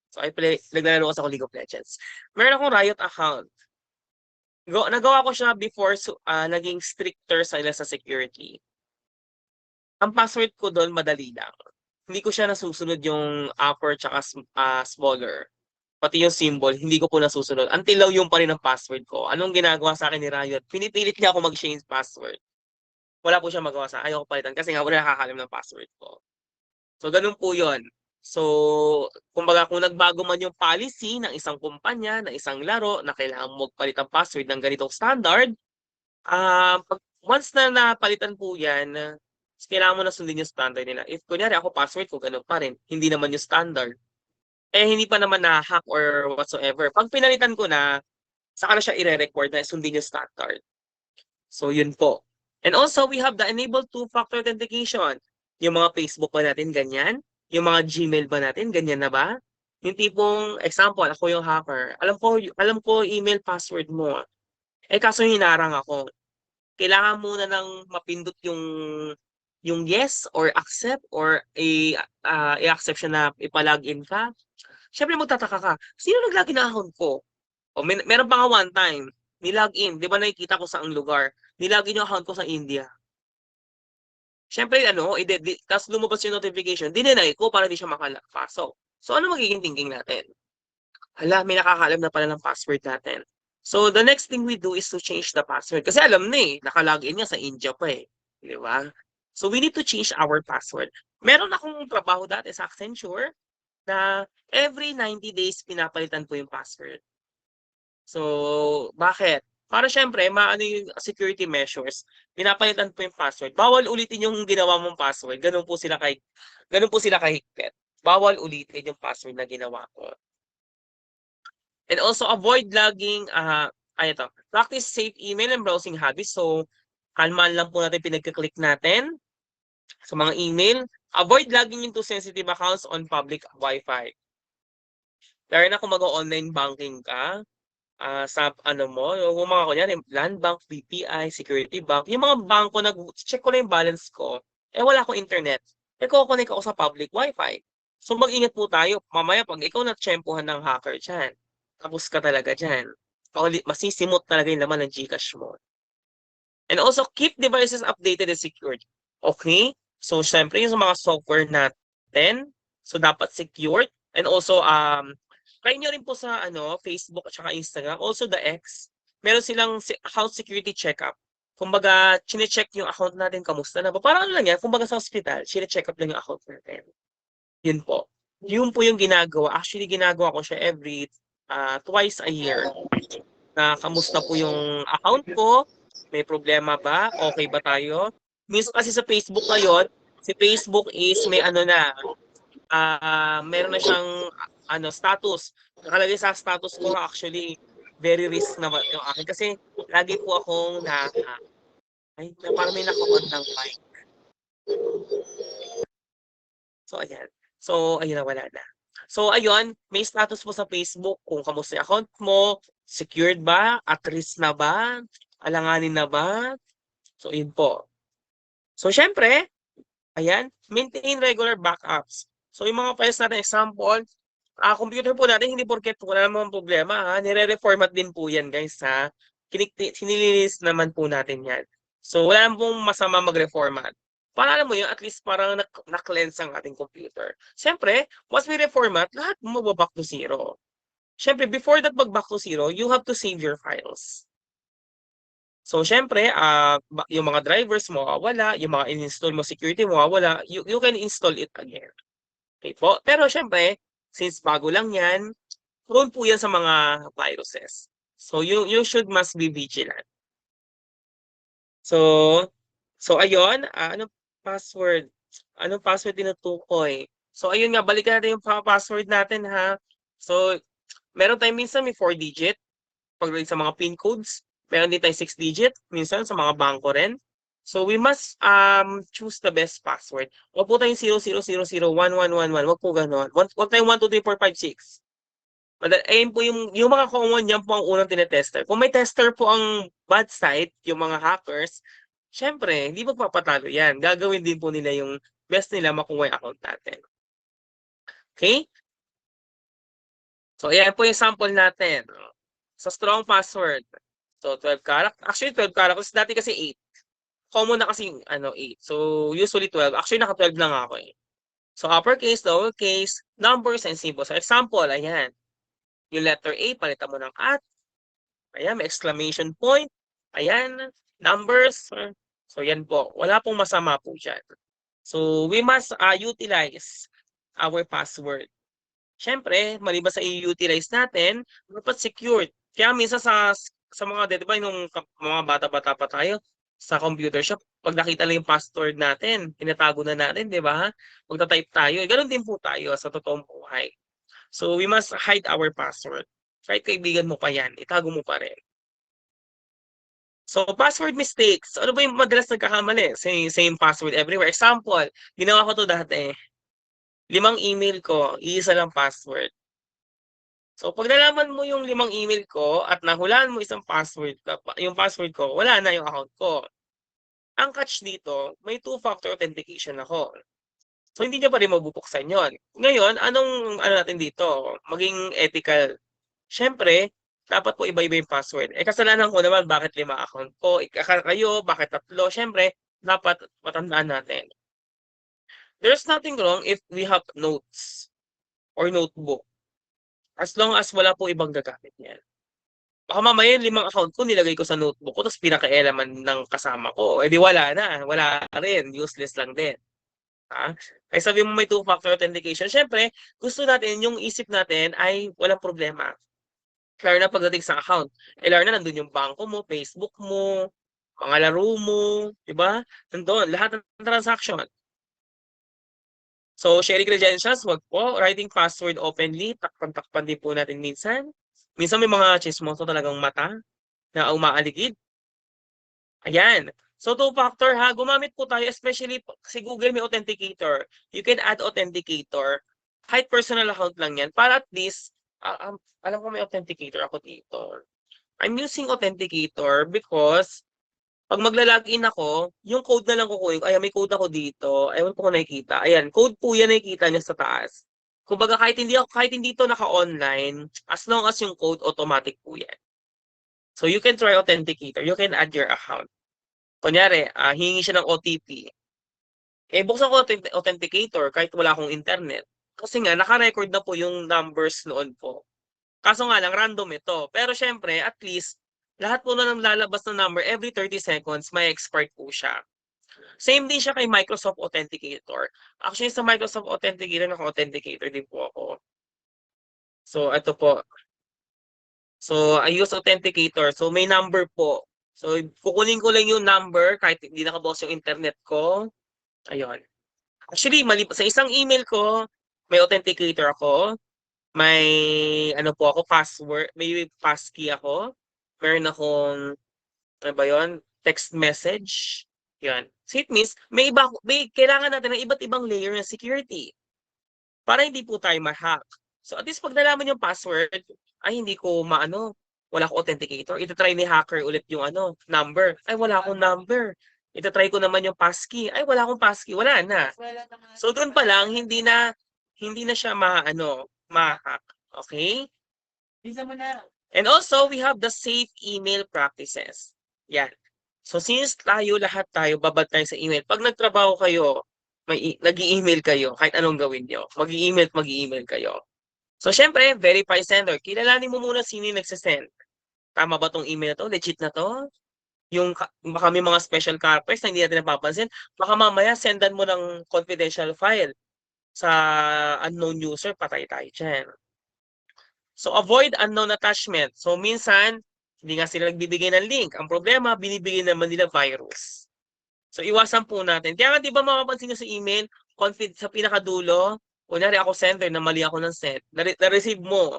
A: So naglalaro ako sa League of Legends. Meron akong Riot account. Nagawa ko siya before naging stricter sila sa security. Ang password ko doon madali lang. hindi ko siya nasusunod yung upper tsaka smaller. Pati yung symbol, hindi ko po nasusunod. Until now, yung pa rin ang password ko. Anong ginagawa sa akin ni Riot? Pinipilit niya ako mag-change password. Wala po siya magawa sa akin. Ayaw ko palitan kasi nga wala nakakalim ng password ko. So, ganun po yun. So, kumbaga kung nagbago man yung policy ng isang kumpanya, ng isang laro, na kailangan mo magpalit ang password ng ganitong standard, once na napalitan po yan, kailangan mo na sundin yung standard nila. If kunyari ako password ko, ganun pa rin. Hindi naman yung standard. Eh, hindi pa naman na-hack or whatsoever. Pag pinalitan ko na, saka na siya i-record na sundin yung standard. So, yun po. And also, we have the enabled two-factor authentication. Yung mga Facebook ba natin, ganyan? Yung mga Gmail ba natin, ganyan na ba? Yung tipong, example, ako yung hacker. Alam ko email password mo. Eh, kaso hinarang ako. Kailangan muna ng mapindot yung yes or accept or i-accept siya na ipa-login ka. Siyempre magtataka ka, sino nag-login na account ko? O meron pa nga one time, nilogin, di ba nakikita ko sa ang lugar, nilogin yung account ko sa India. Siyempre tapos lumabas yung notification, dinenay ko para di siya makapasok. So ano magiging thinking natin? Hala, may nakakaalam na pala ng password natin. So the next thing we do is to change the password. Kasi alam na nakalogin niya sa India pa di ba? So we need to change our password. Meron akong trabaho dati sa Accenture na every 90 days pinapalitan po yung password. So, bakit? Para syempre, maano yung security measures, pinapalitan po yung password. Bawal ulitin yung ginawa mong password. Ganun po sila kahigpit. Bawal ulitin yung password na ginawa ko. And also, avoid logging, ito, practice safe email and browsing habits. So, kalmaan lang po natin pinagkiklik natin sa mga email. Avoid logging into sensitive accounts on public Wi-Fi. Lalo na kung mag-online banking ka, sa mo, yung mga kunyari, Land Bank, BPI, Security Bank, yung mga bangko, check ko na yung balance ko, wala akong internet. Kukonek ako sa public Wi-Fi. So mag-ingat po tayo. Mamaya pag ikaw na-tsempuhan ng hacker dyan, tapos ka talaga dyan. Masisimot talaga yung laman ng GCash mo. And also, keep devices updated and secured. Okay? So, syempre, yung mga software natin, so dapat secured. And also, try nyo rin po sa Facebook at saka Instagram. Also, the X, meron silang account security checkup. Kumbaga, chine-check yung account natin, kamusta na ba? Parang ano lang yan, kumbaga sa hospital, chine-check up lang yung account natin. Yun po. Yun po yung ginagawa. Actually, ginagawa ko siya every twice a year. Na kamusta po yung account ko, may problema ba? Okay ba tayo? Minsan kasi sa Facebook ngayon, si Facebook is may meron na siyang status. Nakalagay sa status ko actually very risk na yung akin kasi lagi po akong parang may naka-on ng mic. So ayan na, wala na. So ayun, may status po sa Facebook kung kamusta yung account mo, secured ba, at risk na ba, alanganin na ba. So yun po. So syempre, ayan, maintain regular backups. So yung mga files natin, example, computer po natin, hindi porket wala namang problema, nire-reformat din po yan, guys, sinilinis naman po natin yan. So wala namang pong masama mag-reformat. Para alam mo yun, at least parang na-cleanse ang ating computer. Siyempre, once we reformat, lahat mo back to zero. Siyempre, before that mag-back to zero, you have to save your files. So, syempre, yung mga drivers mo, wala. Yung mga in-install mo, security mo, wala. You can install it again. Okay po? Pero syempre, since bago lang yan, prone po yan sa mga viruses. So, you must be vigilant. So ayun, anong password? Anong password tinutukoy? So, ayun nga, balikan natin yung password natin, ha? So, meron tayong minsan may 4-digit, pagdating sa mga PIN codes. Meron din tayong 6-digit, minsan sa mga bangko rin. So, we must choose the best password. Huwag po tayong 00001111. Huwag po ganon. Huwag tayong 12345 ayun po yung mga common, yan po ang unang tinetester. Kung may tester po ang bad site, yung mga hackers, syempre, hindi magpapatalo yan. Gagawin din po nila yung best nila makuha yung account natin. Okay? So, ayan po yung sample natin. Sa strong password. So, 12 characters. Actually, 12 characters. Dati kasi 8. Common na kasi 8. So, usually 12. Actually, naka 12 lang ako . So, uppercase, lowercase, numbers, and symbols. So, example, ayan. Yung letter A, palitan mo ng at. Ayan, may exclamation point. Ayan, numbers. So, yan po. Wala pong masama po dyan. So, we must utilize our password. Siyempre, maliban sa i-utilize natin, dapat secured. Kaya minsan sa mga, di ba, yung mga bata-bata pa tayo, sa computer shop, pag nakita lang yung password natin, tinatago na natin, di ba? Magta-type tayo. Ganun din po tayo sa totoong buhay. So, we must hide our password. Kahit kaibigan mo pa yan, itago mo pa rin. So, password mistakes. Ano ba yung madalas nagkakamali? Same password everywhere. Example, ginawa ko to dati. 5 email ko, iisa lang password. So, pag nalaman mo yung 5 email ko at nahulaan mo isang password, yung password ko, wala na yung account ko. Ang catch dito, may 2-factor authentication ako. So, hindi niya pa rin mabubuksan yon. Ngayon, anong natin dito? Maging ethical. Siyempre, dapat po iba-iba yung password. Kasalanan ko naman bakit 5 account ko. Kayo, bakit 3? Siyempre, dapat matandaan natin. There's nothing wrong if we have notes or notebook. As long as wala po ibang gagamit niyan. Baka mamaya yung 5 account ko nilagay ko sa notebook ko tapos pinakailaman ng kasama ko. Di wala na. Wala rin. Useless lang din. Kaya sabi mo may 2-factor authentication. Siyempre, gusto natin yung isip natin ay walang problema. Lalo na pagdating sa account. Lalo na nandun yung bangko mo, Facebook mo, mga laro mo, di ba? Nandun, lahat ng transaction. So, sharing credentials, wag po. Writing password openly, takpan-takpan din po natin minsan. Minsan may mga chismoso talagang mata na umaaligid. Ayan. So, 2-factor ha, gumamit po tayo, especially si Google may authenticator. You can add authenticator. Kahit personal account lang yan, para at least, alam ko may authenticator ako dito. I'm using authenticator because pag magla-login ako, yung code na lang kukunin ko. Ayan, may code ako dito. Ewan ko kung nakikita. Ayan, code po yan nakikita niya sa taas. Kumbaga kahit hindi to naka-online, as long as yung code, automatic po yan. So you can try authenticator. You can add your account. Kunyari, hihingi siya ng OTP. Buksan ko authenticator kahit wala akong internet. Kasi nga, naka-record na po yung numbers noon po. Kaso nga lang, random ito. Pero syempre, at least, lahat po na ng lalabas na number, every 30 seconds, may expert po siya. Same din siya kay Microsoft Authenticator. Actually, sa Microsoft Authenticator, naka-authenticator din po ako. So, ito po. So, I use Authenticator. So, may number po. So, kukunin ko lang yung number kahit hindi nakabukas yung internet ko. Ayun. Actually, sa isang email ko, may Authenticator ako. May po ako, password, may passkey ako. Meron akong, ano ba yun? Text message. Yan. So it means, may kailangan natin ng iba't ibang layer ng security. Para hindi po tayo ma-hack. So at least pag nalaman yung password, ay hindi ko wala akong authenticator. Ito-try ni hacker ulit yung number. Ay wala akong number. Ito-try ko naman yung passkey. Ay wala akong passkey. Wala na. So doon pa lang, hindi na siya ma-hack. Okay? And also, we have the safe email practices. Yan. So, since lahat tayo, babad tayo sa email. Pag nagtrabaho kayo, nag-i-email kayo, kahit anong gawin nyo, mag-i-email kayo. So, syempre, verify sender. Kilalanin mo muna sino yung nagsasend. Tama ba tong email na to? Legit na to? Baka may mga special characters na hindi natin napapansin. Baka mamaya, sendan mo ng confidential file sa unknown user, patay tayo dyan. So, avoid unknown attachment. So, minsan, hindi nga sila nagbibigay ng link. Ang problema, binibigay naman nila virus. So, iwasan po natin. Kaya nga, di ba mapapansin nyo sa email, sa pinakadulo, kunyari ako sender, na mali ako ng send, na-receive mo.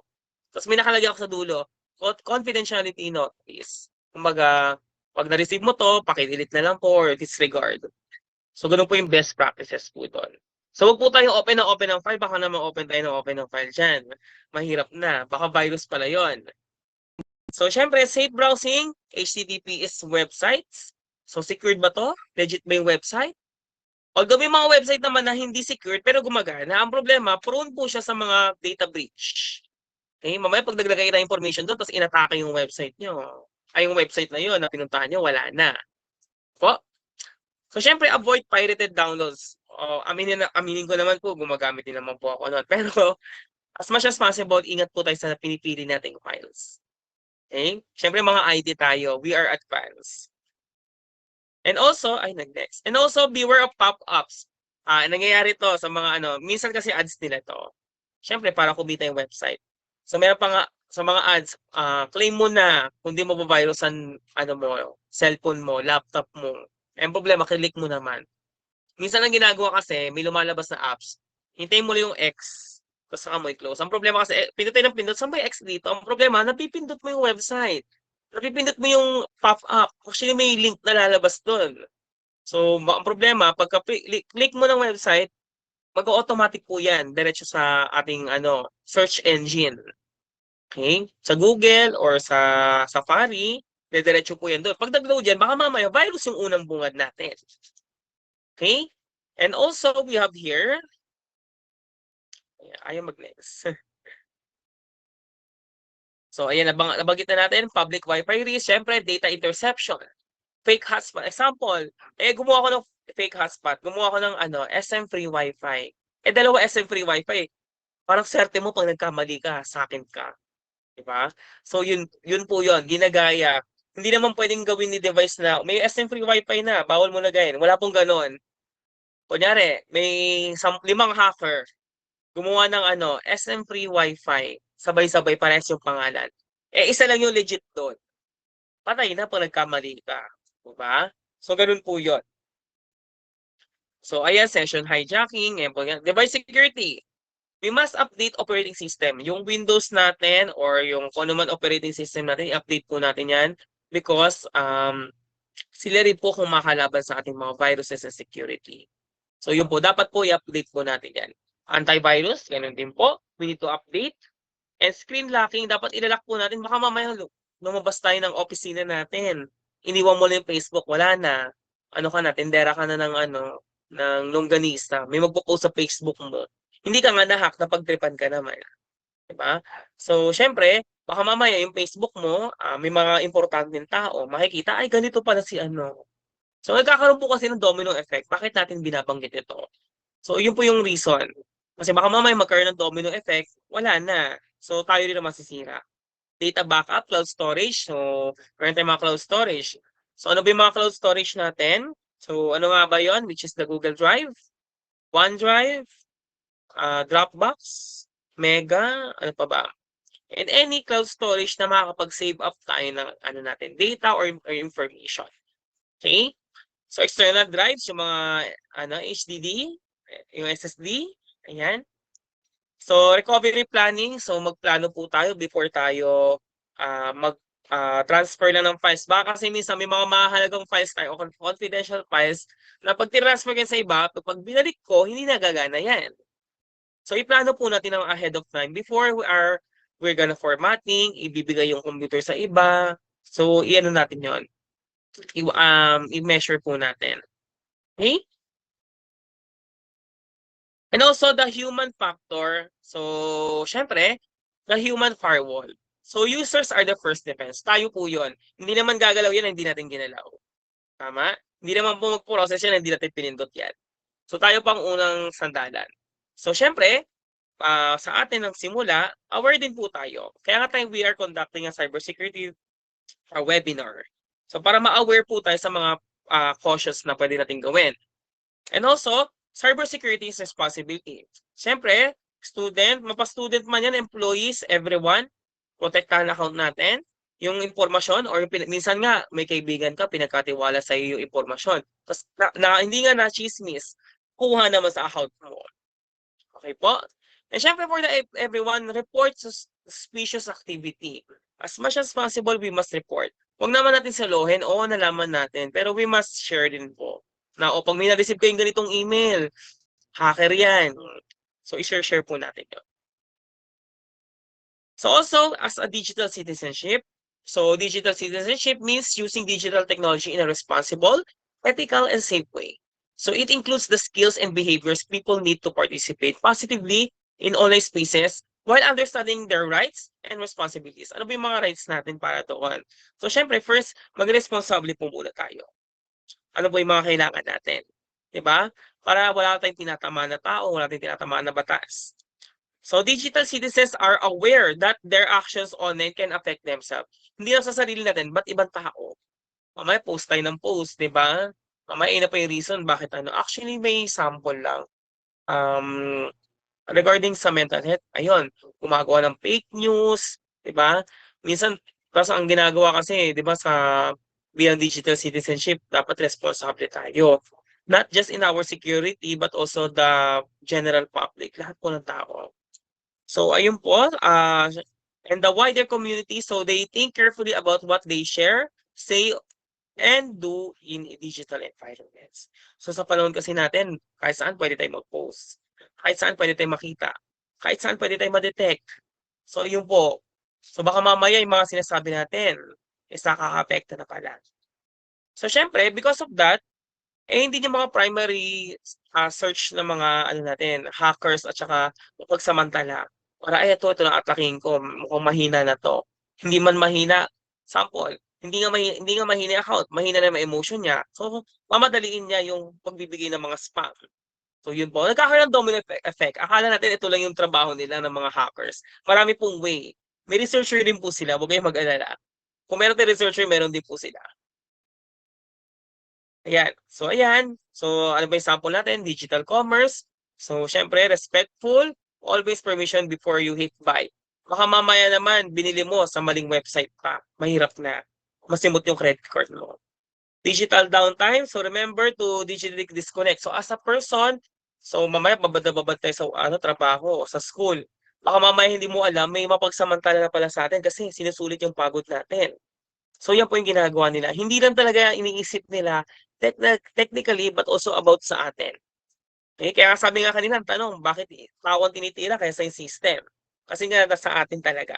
A: Tapos may nakalagay ako sa dulo, confidentiality notice. Kumbaga, pag na-receive mo to, paki-delete na lang po or disregard. So, ganun po yung best practices po doon. So, wag po tayong open ng file. Baka naman open tayo ng open ng file dyan. Mahirap na. Baka virus pala yon. So, syempre, safe browsing, HTTPS websites. So, secured ba to? Legit ba yung website? Although may mga website naman na hindi secured pero gumagana, ang problema, prone po siya sa mga data breach. Okay? Mamaya pag naglagay na information doon, tapos inatake yung website nyo. Ay, yung website na yun na pinuntahan nyo, wala na. Po? So, syempre, avoid pirated downloads. aminin ko naman po, gumagamit din naman po ako nun. Pero as much as possible, ingat po tayo sa pinipili nating files. Okay? Siyempre mga ID tayo, we are advanced. And also, nag-next. And also, beware of pop-ups. Nangyayari to sa mga minsan kasi ads nila to. Siyempre, para kumita yung website. So, meron pa nga, sa mga ads, claim mo na kung di mo virusan cellphone mo, laptop mo. Ang problema, click mo naman. Minsan ang ginagawa kasi, may lumalabas na apps. Hintayin mo lang yung X, tapos saka mo i-close. Ang problema kasi, pindot tayo ng pindot, saan ba yung X dito? Ang problema, napipindot mo yung website. Napipindot mo yung pop-up. Actually, may link na lalabas doon. So, ang problema, pagka click mo ng website, mag-automatic po yan, diretso sa ating search engine. Okay? Sa Google or sa Safari, diretso po yan doon. Pag nag-load yan, baka mamaya virus yung unang bungad natin. Okay? And also, we have here, ayaw mag-next. So, ayan, nabanggit na natin, public Wi-Fi risk, syempre, data interception, fake hotspot. Example, gumawa ko ng fake hotspot, gumawa ko ng SM free Wi-Fi. Dalawa SM free Wi-Fi. Parang swerte mo pag nagkamali ka, sa akin ka. Diba? So, yun po yun, ginagaya. Hindi naman pwedeng gawin ni device na, may SM free Wi-Fi na, bawal mo na gawin. Wala pong ganon. Kunyari, may 5 hacker, gumawa ng SM free Wi-Fi, sabay-sabay parehas yung pangalan. Isa lang yung legit doon. Patay na pag nagkamali ka. Diba? So, ganun po yun. So, ayan, session hijacking, device security. We must update operating system. Yung Windows natin or yung kung ano man operating system natin, i-update po natin yan because sila rin po kung makalaban sa ating mga viruses and security. So yun po, dapat po i-update po natin yan. Antivirus, ganun din po. We need to update. And screen locking, dapat ilalak po natin. Baka mamaya lumabas tayo ng opisina natin. Iniwan mo lang yung Facebook, wala na. Tindera ka na ng longganisa. May magpo-post sa Facebook mo. Hindi ka nga na-hack, napagtripan ka naman. Diba? So, syempre, baka mamaya yung Facebook mo, may mga importanteng tao, makikita, ay ganito pala si So, nagkakaroon po kasi ng domino effect. Bakit natin binabanggit ito? So, yun po yung reason. Kasi baka mamaya magkaroon ng domino effect, wala na. So, tayo rin naman masisira. Data backup, cloud storage. So, meron tayong mga cloud storage. So, ano ba yung mga cloud storage natin? So, ano nga ba yun? Which is the Google Drive, OneDrive, Dropbox, Mega, ano pa ba? And any cloud storage na makakapag-save up tayo ng natin, data or information. Okay? So, external drives, yung mga HDD, yung SSD, ayan. So, recovery planning, so magplano po tayo before tayo transfer lang ng files. Baka kasi minsan may mga mahalagang files tayo o confidential files na pag transfer sa iba, pag binalik ko, hindi nagagana yan. So, iplano po natin ng ahead of time before we're gonna formatting, ibibigay yung computer sa iba. So, natin yon. I-measure po natin. Okay? And also the human factor. So, syempre, the human firewall. So, users are the first defense. Tayo po yun. Hindi naman gagalaw yan, hindi natin ginalaw. Tama? Hindi naman po mag-process yan, hindi natin pinindot yan. So, tayo pang unang sandalan. So, syempre, sa atin ng simula, aware din po tayo. Kaya nga we are conducting a cybersecurity webinar. So, para ma-aware po tayo sa mga cautious na pwede natin gawin. And also, cybersecurity is responsibility. Siyempre, mapa-student man yan, employees, everyone, protektahan account natin, yung impormasyon, or minsan nga, may kaibigan ka, pinagkatiwala sa iyo yung impormasyon. Tapos, hindi nga na-chismis, kuha naman sa account mo. Okay po? And syempre for everyone, report suspicious activity. As much as possible, we must report. Huwag naman natin saluhin, oo, nalaman natin, pero we must share din po. Na pag may na-receive kayong ganitong email, hacker yan. So, i-share po natin yun. So, also, as a digital citizenship, digital citizenship means using digital technology in a responsible, ethical, and safe way. So, it includes the skills and behaviors people need to participate positively in online spaces while understanding their rights and responsibilities. Ano ba yung mga rights natin para doon? So, syempre, first, mag-responsable po muna tayo. Ano po yung mga kailangan natin? 'di ba? Para wala tayong tinatamaan na tao, wala tayong tinatamaan na batas. So digital citizens are aware that their actions online can affect themselves. Hindi lang sa sarili natin, ba't ibang tao? Mamaya post tayo ng post, 'di ba? Mamaya na pa yung reason bakit ano. Actually, may sample lang. Um, Regarding sa mental health, ayun, gumagawa ng fake news, 'di ba? Minsan, kasi ang ginagawa kasi, 'di ba, sa bilang digital citizenship, dapat responsable tayo. Not just in our security, but also the general public, lahat po ng tao. So ayun po, and the wider community, so they think carefully about what they share, say, and do in digital environments. So sa panahon kasi natin, kahit saan pwede tayong mag-post, kahit saan pwede tayong makita, kahit saan pwede tayong ma-detect. So yun po. So baka mamaya yung mga sinasabi natin is nakaka-apekto na pala. So syempre, because of that, hindi yung mga primary search ng mga ano natin, hackers at saka mapagsamantala. Para ay ito na ataking ko, mukhang mahina na 'to. Hindi man mahina, sample, hindi nga mahina yung account, mahina na yung emotion niya. So, mamadaliin niya yung pagbibigay ng mga spam. So yun po, nagkakaroon ng domino effect. Akala natin ito lang yung trabaho nila ng mga hackers. Marami pong way. May researcher din po sila, huwag kayong mag-alala. Kung meron tayong researcher, meron din po sila. Ayan. So, ayan. So, ano ba yung sample natin? Digital commerce. So, syempre, respectful. Always permission before you hit buy. Baka mamaya naman, binili mo sa maling website pa. Mahirap na. Masimot yung credit card mo. Digital downtime. So, remember to digitally disconnect. So, as a person, so mamaya babad na babad tayo sa trabaho, sa school. Baka mamaya hindi mo alam, may mapagsamantala na pala sa atin kasi sinusulit yung pagod natin. So yan po yung ginagawa nila. Hindi lang talaga iniisip nila technically but also about sa atin. Okay? Kaya sabi nga kanina, tanong, bakit tao ang tinitira kaysa yung system? Kasi nga nasa atin talaga.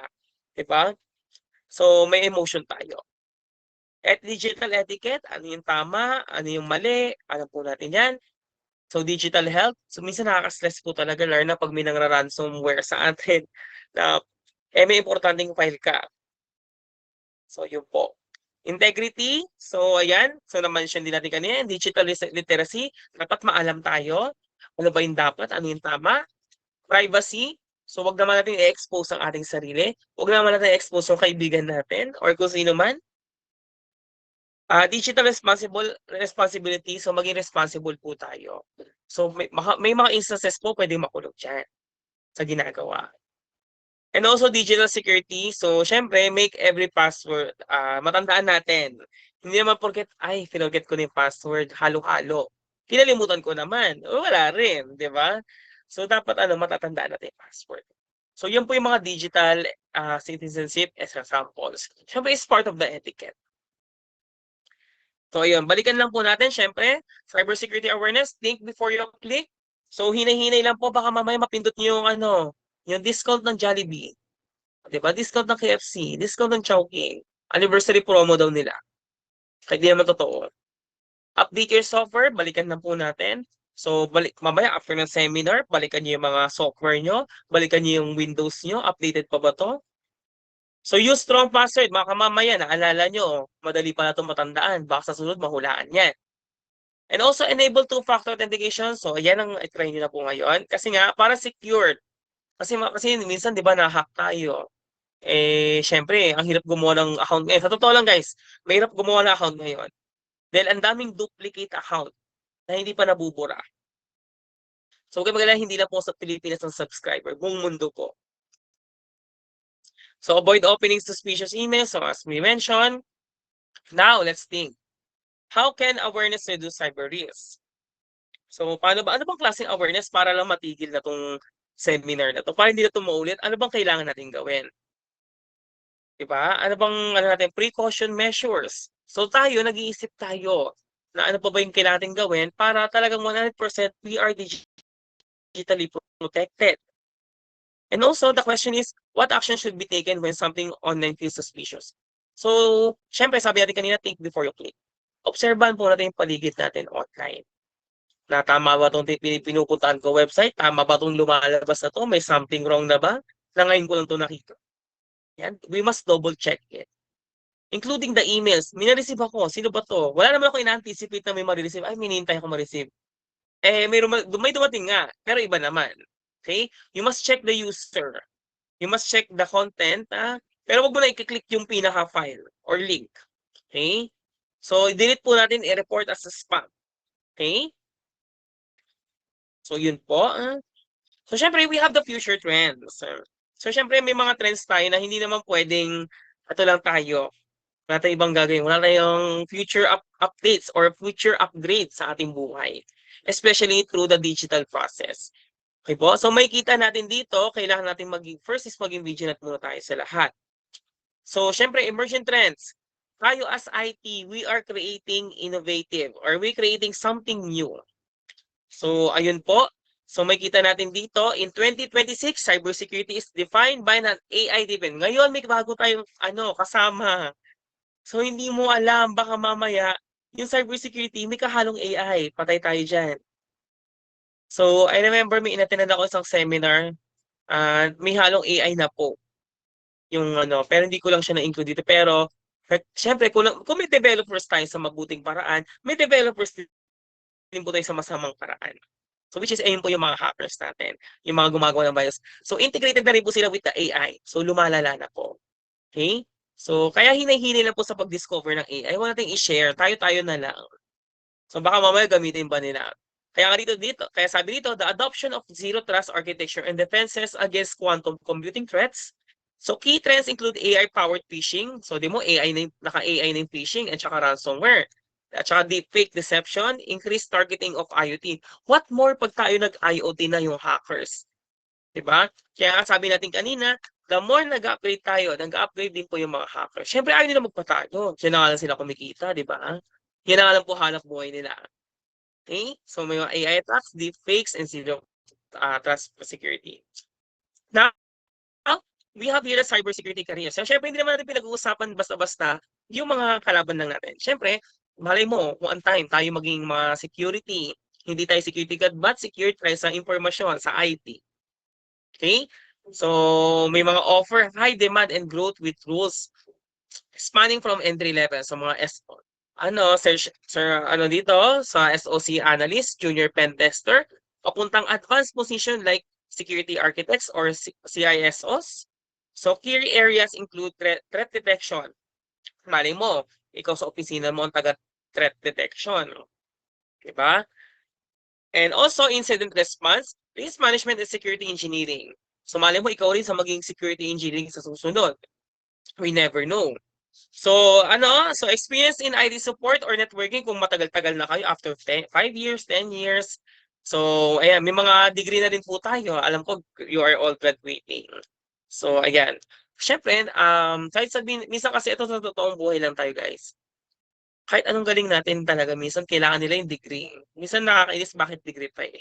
A: Diba? So may emotion tayo. At digital etiquette, ano yung tama, ano yung mali, alam po natin yan. So digital health, so minsan nakaka-stress po talaga lalo na pag may nangra-ransomware sa atin na may importanteng file ka. So yun po. Integrity, so ayan, so na-mention din natin kanina, digital literacy, dapat maalam tayo, ano ba yung dapat, ano yung tama. Privacy, so wag naman natin i-expose ang ating sarili, wag naman natin i-expose yung kaibigan natin or kung sino man. Digital responsibility, so maging responsible po tayo. So may mga instances po pwedeng makulong dyan sa ginagawa. And also digital security. So, syempre, make every password, matandaan natin. Hindi naman porket, ay, forget ko na yung password, halo-halo. Kinalimutan ko naman. O, wala rin, di ba? So, dapat matatandaan natin yung password. So, yun po yung mga digital citizenship as examples. Syempre, is part of the etiquette. So, ayun, balikan lang po natin, syempre, cybersecurity awareness, think before you click. So, hinay-hinay lang po, baka mamaya mapindot niyo yung yung discount ng Jollibee. 'Di ba? Discount ng KFC, discount ng Chowking. Anniversary promo daw nila. Kaya di naman totoo. Update your software, balikan na po natin. So, mamaya after ng seminar, balikan niyo yung mga software niyo, balikan niyo yung Windows niyo, updated pa ba 'to? So, use strong password, baka mamaya naalala niyo, madali pa na 'tong matandaan, baka sa sunod mahulaan 'yan. And also enable two-factor authentication. So, ayan ang i-try niyo na po ngayon kasi nga para secured. Kasi minsan 'di ba na-hack tayo. Siyempre ang hirap gumawa ng account ngayon. Sa totoo lang guys, mahirap gumawa ng account ngayon. Dahil ang daming duplicate account na hindi pa nabubura. So huwag kayong mag-alala, hindi lang po sa Pilipinas ang subscriber, buong mundo po. So avoid opening suspicious emails, so as we mentioned. Now, let's think. How can awareness reduce cyber risks? So paano ba, ano bang klaseng awareness para lang matigil na tong seminar na to? Para hindi na ito maulit, ano bang kailangan natin gawin? Diba? Ano bang natin, precaution measures. So tayo, nag-iisip tayo na ano pa ba yung kailangan natin gawin para talagang 100% we are digitally protected. And also, the question is, what action should be taken when something online feels suspicious? So, syempre, sabi natin kanina, think before you click. Obserbahan po natin yung paligid natin online. Na tama ba itong pinupuntahan ko website? Tama ba itong lumalabas na to? May something wrong na ba? Na ngayon ko lang ito nakita. Yan. We must double check it. Including the emails. May na-receive ako. Sino ba to? Wala naman ako ina-anticipate na may ma-receive. Ay, minintay ako ma-receive. may dumating nga, pero iba naman. Okay? You must check the user. You must check the content, pero wag mo na i-click yung pinaka-file or link. Okay? So, delete po natin, i-report as a spam. Okay? So, yun po. So, syempre, we have the future trends. So, syempre, may mga trends tayo na hindi naman pwedeng ato lang tayo. Wala tayong ibang gagawin. Wala tayong future updates or future upgrades sa ating buhay. Especially through the digital process. Okay po? So, may kita natin dito, kailangan natin first is maging vigilant muna tayo sa lahat. So, syempre, emerging trends. Tayo as IT, we are creating innovative or we creating something new. So, ayun po. So, may kita natin dito, in 2026, cybersecurity is defined by an AI-driven. Ngayon, may bago tayong kasama. So, hindi mo alam, baka mamaya, yung cybersecurity, may kahalong AI. Patay tayo dyan. So, I remember may inattend ako isang seminar, may halong AI na po. Yung pero hindi ko lang siya na-include dito. Pero, syempre, kung may developers tayo sa mabuting paraan, may developers din po tayo sa masamang paraan. So, which is, ayun po yung mga hackers natin, yung mga gumagawa ng virus. So, integrated na rin po sila with the AI. So, lumalala na po. Okay? So, kaya hinay-hinay lang po sa pag-discover ng AI. Huwag natin i-share. Tayo-tayo na lang. So, baka mamaya gamitin ba nila? Kaya kaya sabi dito, the adoption of zero trust architecture and defenses against quantum computing threats. So, key trends include AI-powered phishing. So, di mo, naka-AI na yung phishing at saka ransomware. At saka deepfake deception, increased targeting of IoT. What more pag tayo nag-IoT na yung hackers? Diba? Kaya sabi natin kanina, the more nag-upgrade tayo, nag-upgrade din po yung mga hackers. Siyempre, ayaw nila magpatayo. Diyan na nga lang sila kumikita, di ba? Yan na nga lang po hanap buhay nila. Okay? So, may mga AI attacks, deepfakes, and zero trust security. Now, we have here a cybersecurity career. So, syempre, hindi naman natin pinag-uusapan basta-basta yung mga kalaban lang natin. Syempre, malay mo, kung ang time tayo maging mga security, hindi tayo security guard, but secure tayo sa informasyon, sa IT. Okay? So, may mga offer, high demand and growth with rules spanning from entry level sa mga SO. Dito, sa SOC analyst, junior pen tester, papuntang advanced position like security architects or CISOs. So, key areas include threat detection. Mali mo, ikaw sa opisina mo ang taga-threat detection. Diba? And also, incident response, risk management and security engineering. So, mali mo, ikaw rin sa maging security engineering sa susunod. We never know. So, so experience in IT support or networking kung matagal-tagal na kayo after 5 years, 10 years. So, ayan, may mga degree na rin po tayo. Alam ko, you are all graduating. So, ayan. Siyempre, kahit sabihin, minsan kasi ito sa totoong buhay lang tayo, guys. Kahit anong galing natin talaga, minsan kailangan nila yung degree. Minsan nakakainis, bakit degree pa eh?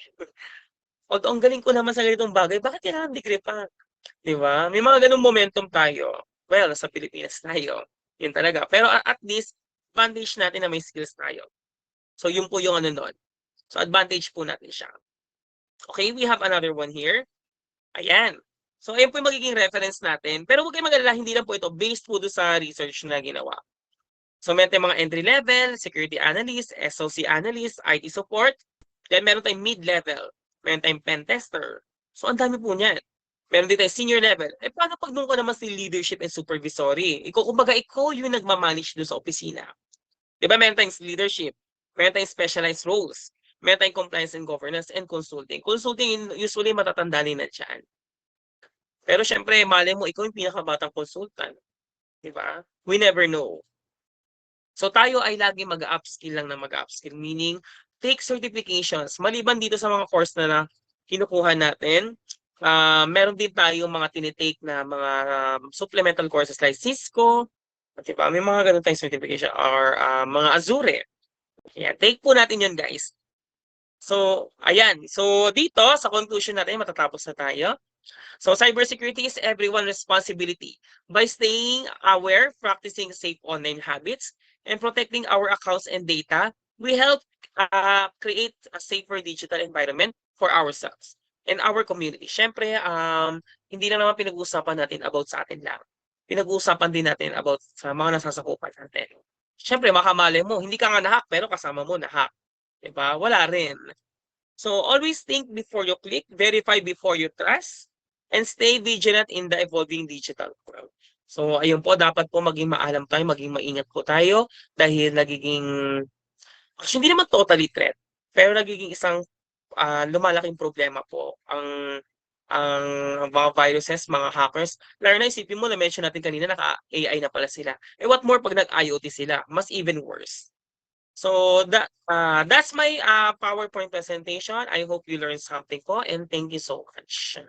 A: Although, ang galing ko naman sa ganitong bagay, bakit kailangan degree pa? Di ba? May mga ganung momentum tayo. Well, sa Pilipinas tayo. Yun talaga. Pero at least, advantage natin na may skills tayo. So, yun po yung nun. So, advantage po natin siya. Okay, we have another one here. Ayan. So, ayun po yung magiging reference natin. Pero huwag kayong mag-alala, hindi lang po ito. Based po doon sa research na ginawa. So, meron tayong mga entry level, security analyst, SOC analyst, IT support. Then, meron tayong mid-level. Meron tayong pen tester. So, ang dami po niyan. Meron din tayong senior level. Paano pag doon ka naman si leadership and supervisory? Kumbaga, ikaw yung nagmamanage doon sa opisina. Diba, meron tayong leadership. Meron tayong specialized roles. Meron tayong compliance and governance and consulting. Consulting, usually matatanda na dyan. Pero syempre, mali mo, ikaw yung pinakabatang consultant. Diba? We never know. So tayo ay lagi mag-upskill lang na mag-upskill. Meaning, take certifications. Maliban dito sa mga course na kinukuha natin, meron din tayong mga tinitake na mga supplemental courses like Cisco, diba? May mga ganun tayong certification or mga Azure. Ayan, take po natin yun, guys. So, ayan. So, dito, sa conclusion natin, matatapos na tayo. So, cybersecurity is everyone's responsibility. By staying aware, practicing safe online habits, and protecting our accounts and data, we help create a safer digital environment for ourselves and our community. Siyempre, hindi na naman pinag-uusapan natin about sa atin lang. Pinag-uusapan din natin about sa mga nasasakupan natin. Siyempre, makamali mo, hindi ka nga na-hack, pero kasama mo na-hack. Diba? Wala rin. So always think before you click, verify before you trust, and stay vigilant in the evolving digital world. So ayun po, dapat po maging maalam tayo, maging maingat po tayo dahil nagiging, actually hindi naman totally threat, pero nagiging isang lumalaking problema po ang mga viruses, mga hackers. Lalo na isipin mo, na-mention natin kanina, naka-AI na pala sila. Eh what more pag nag-IoT sila? Mas even worse. So that's my PowerPoint presentation. I hope you learned something po and thank you so much.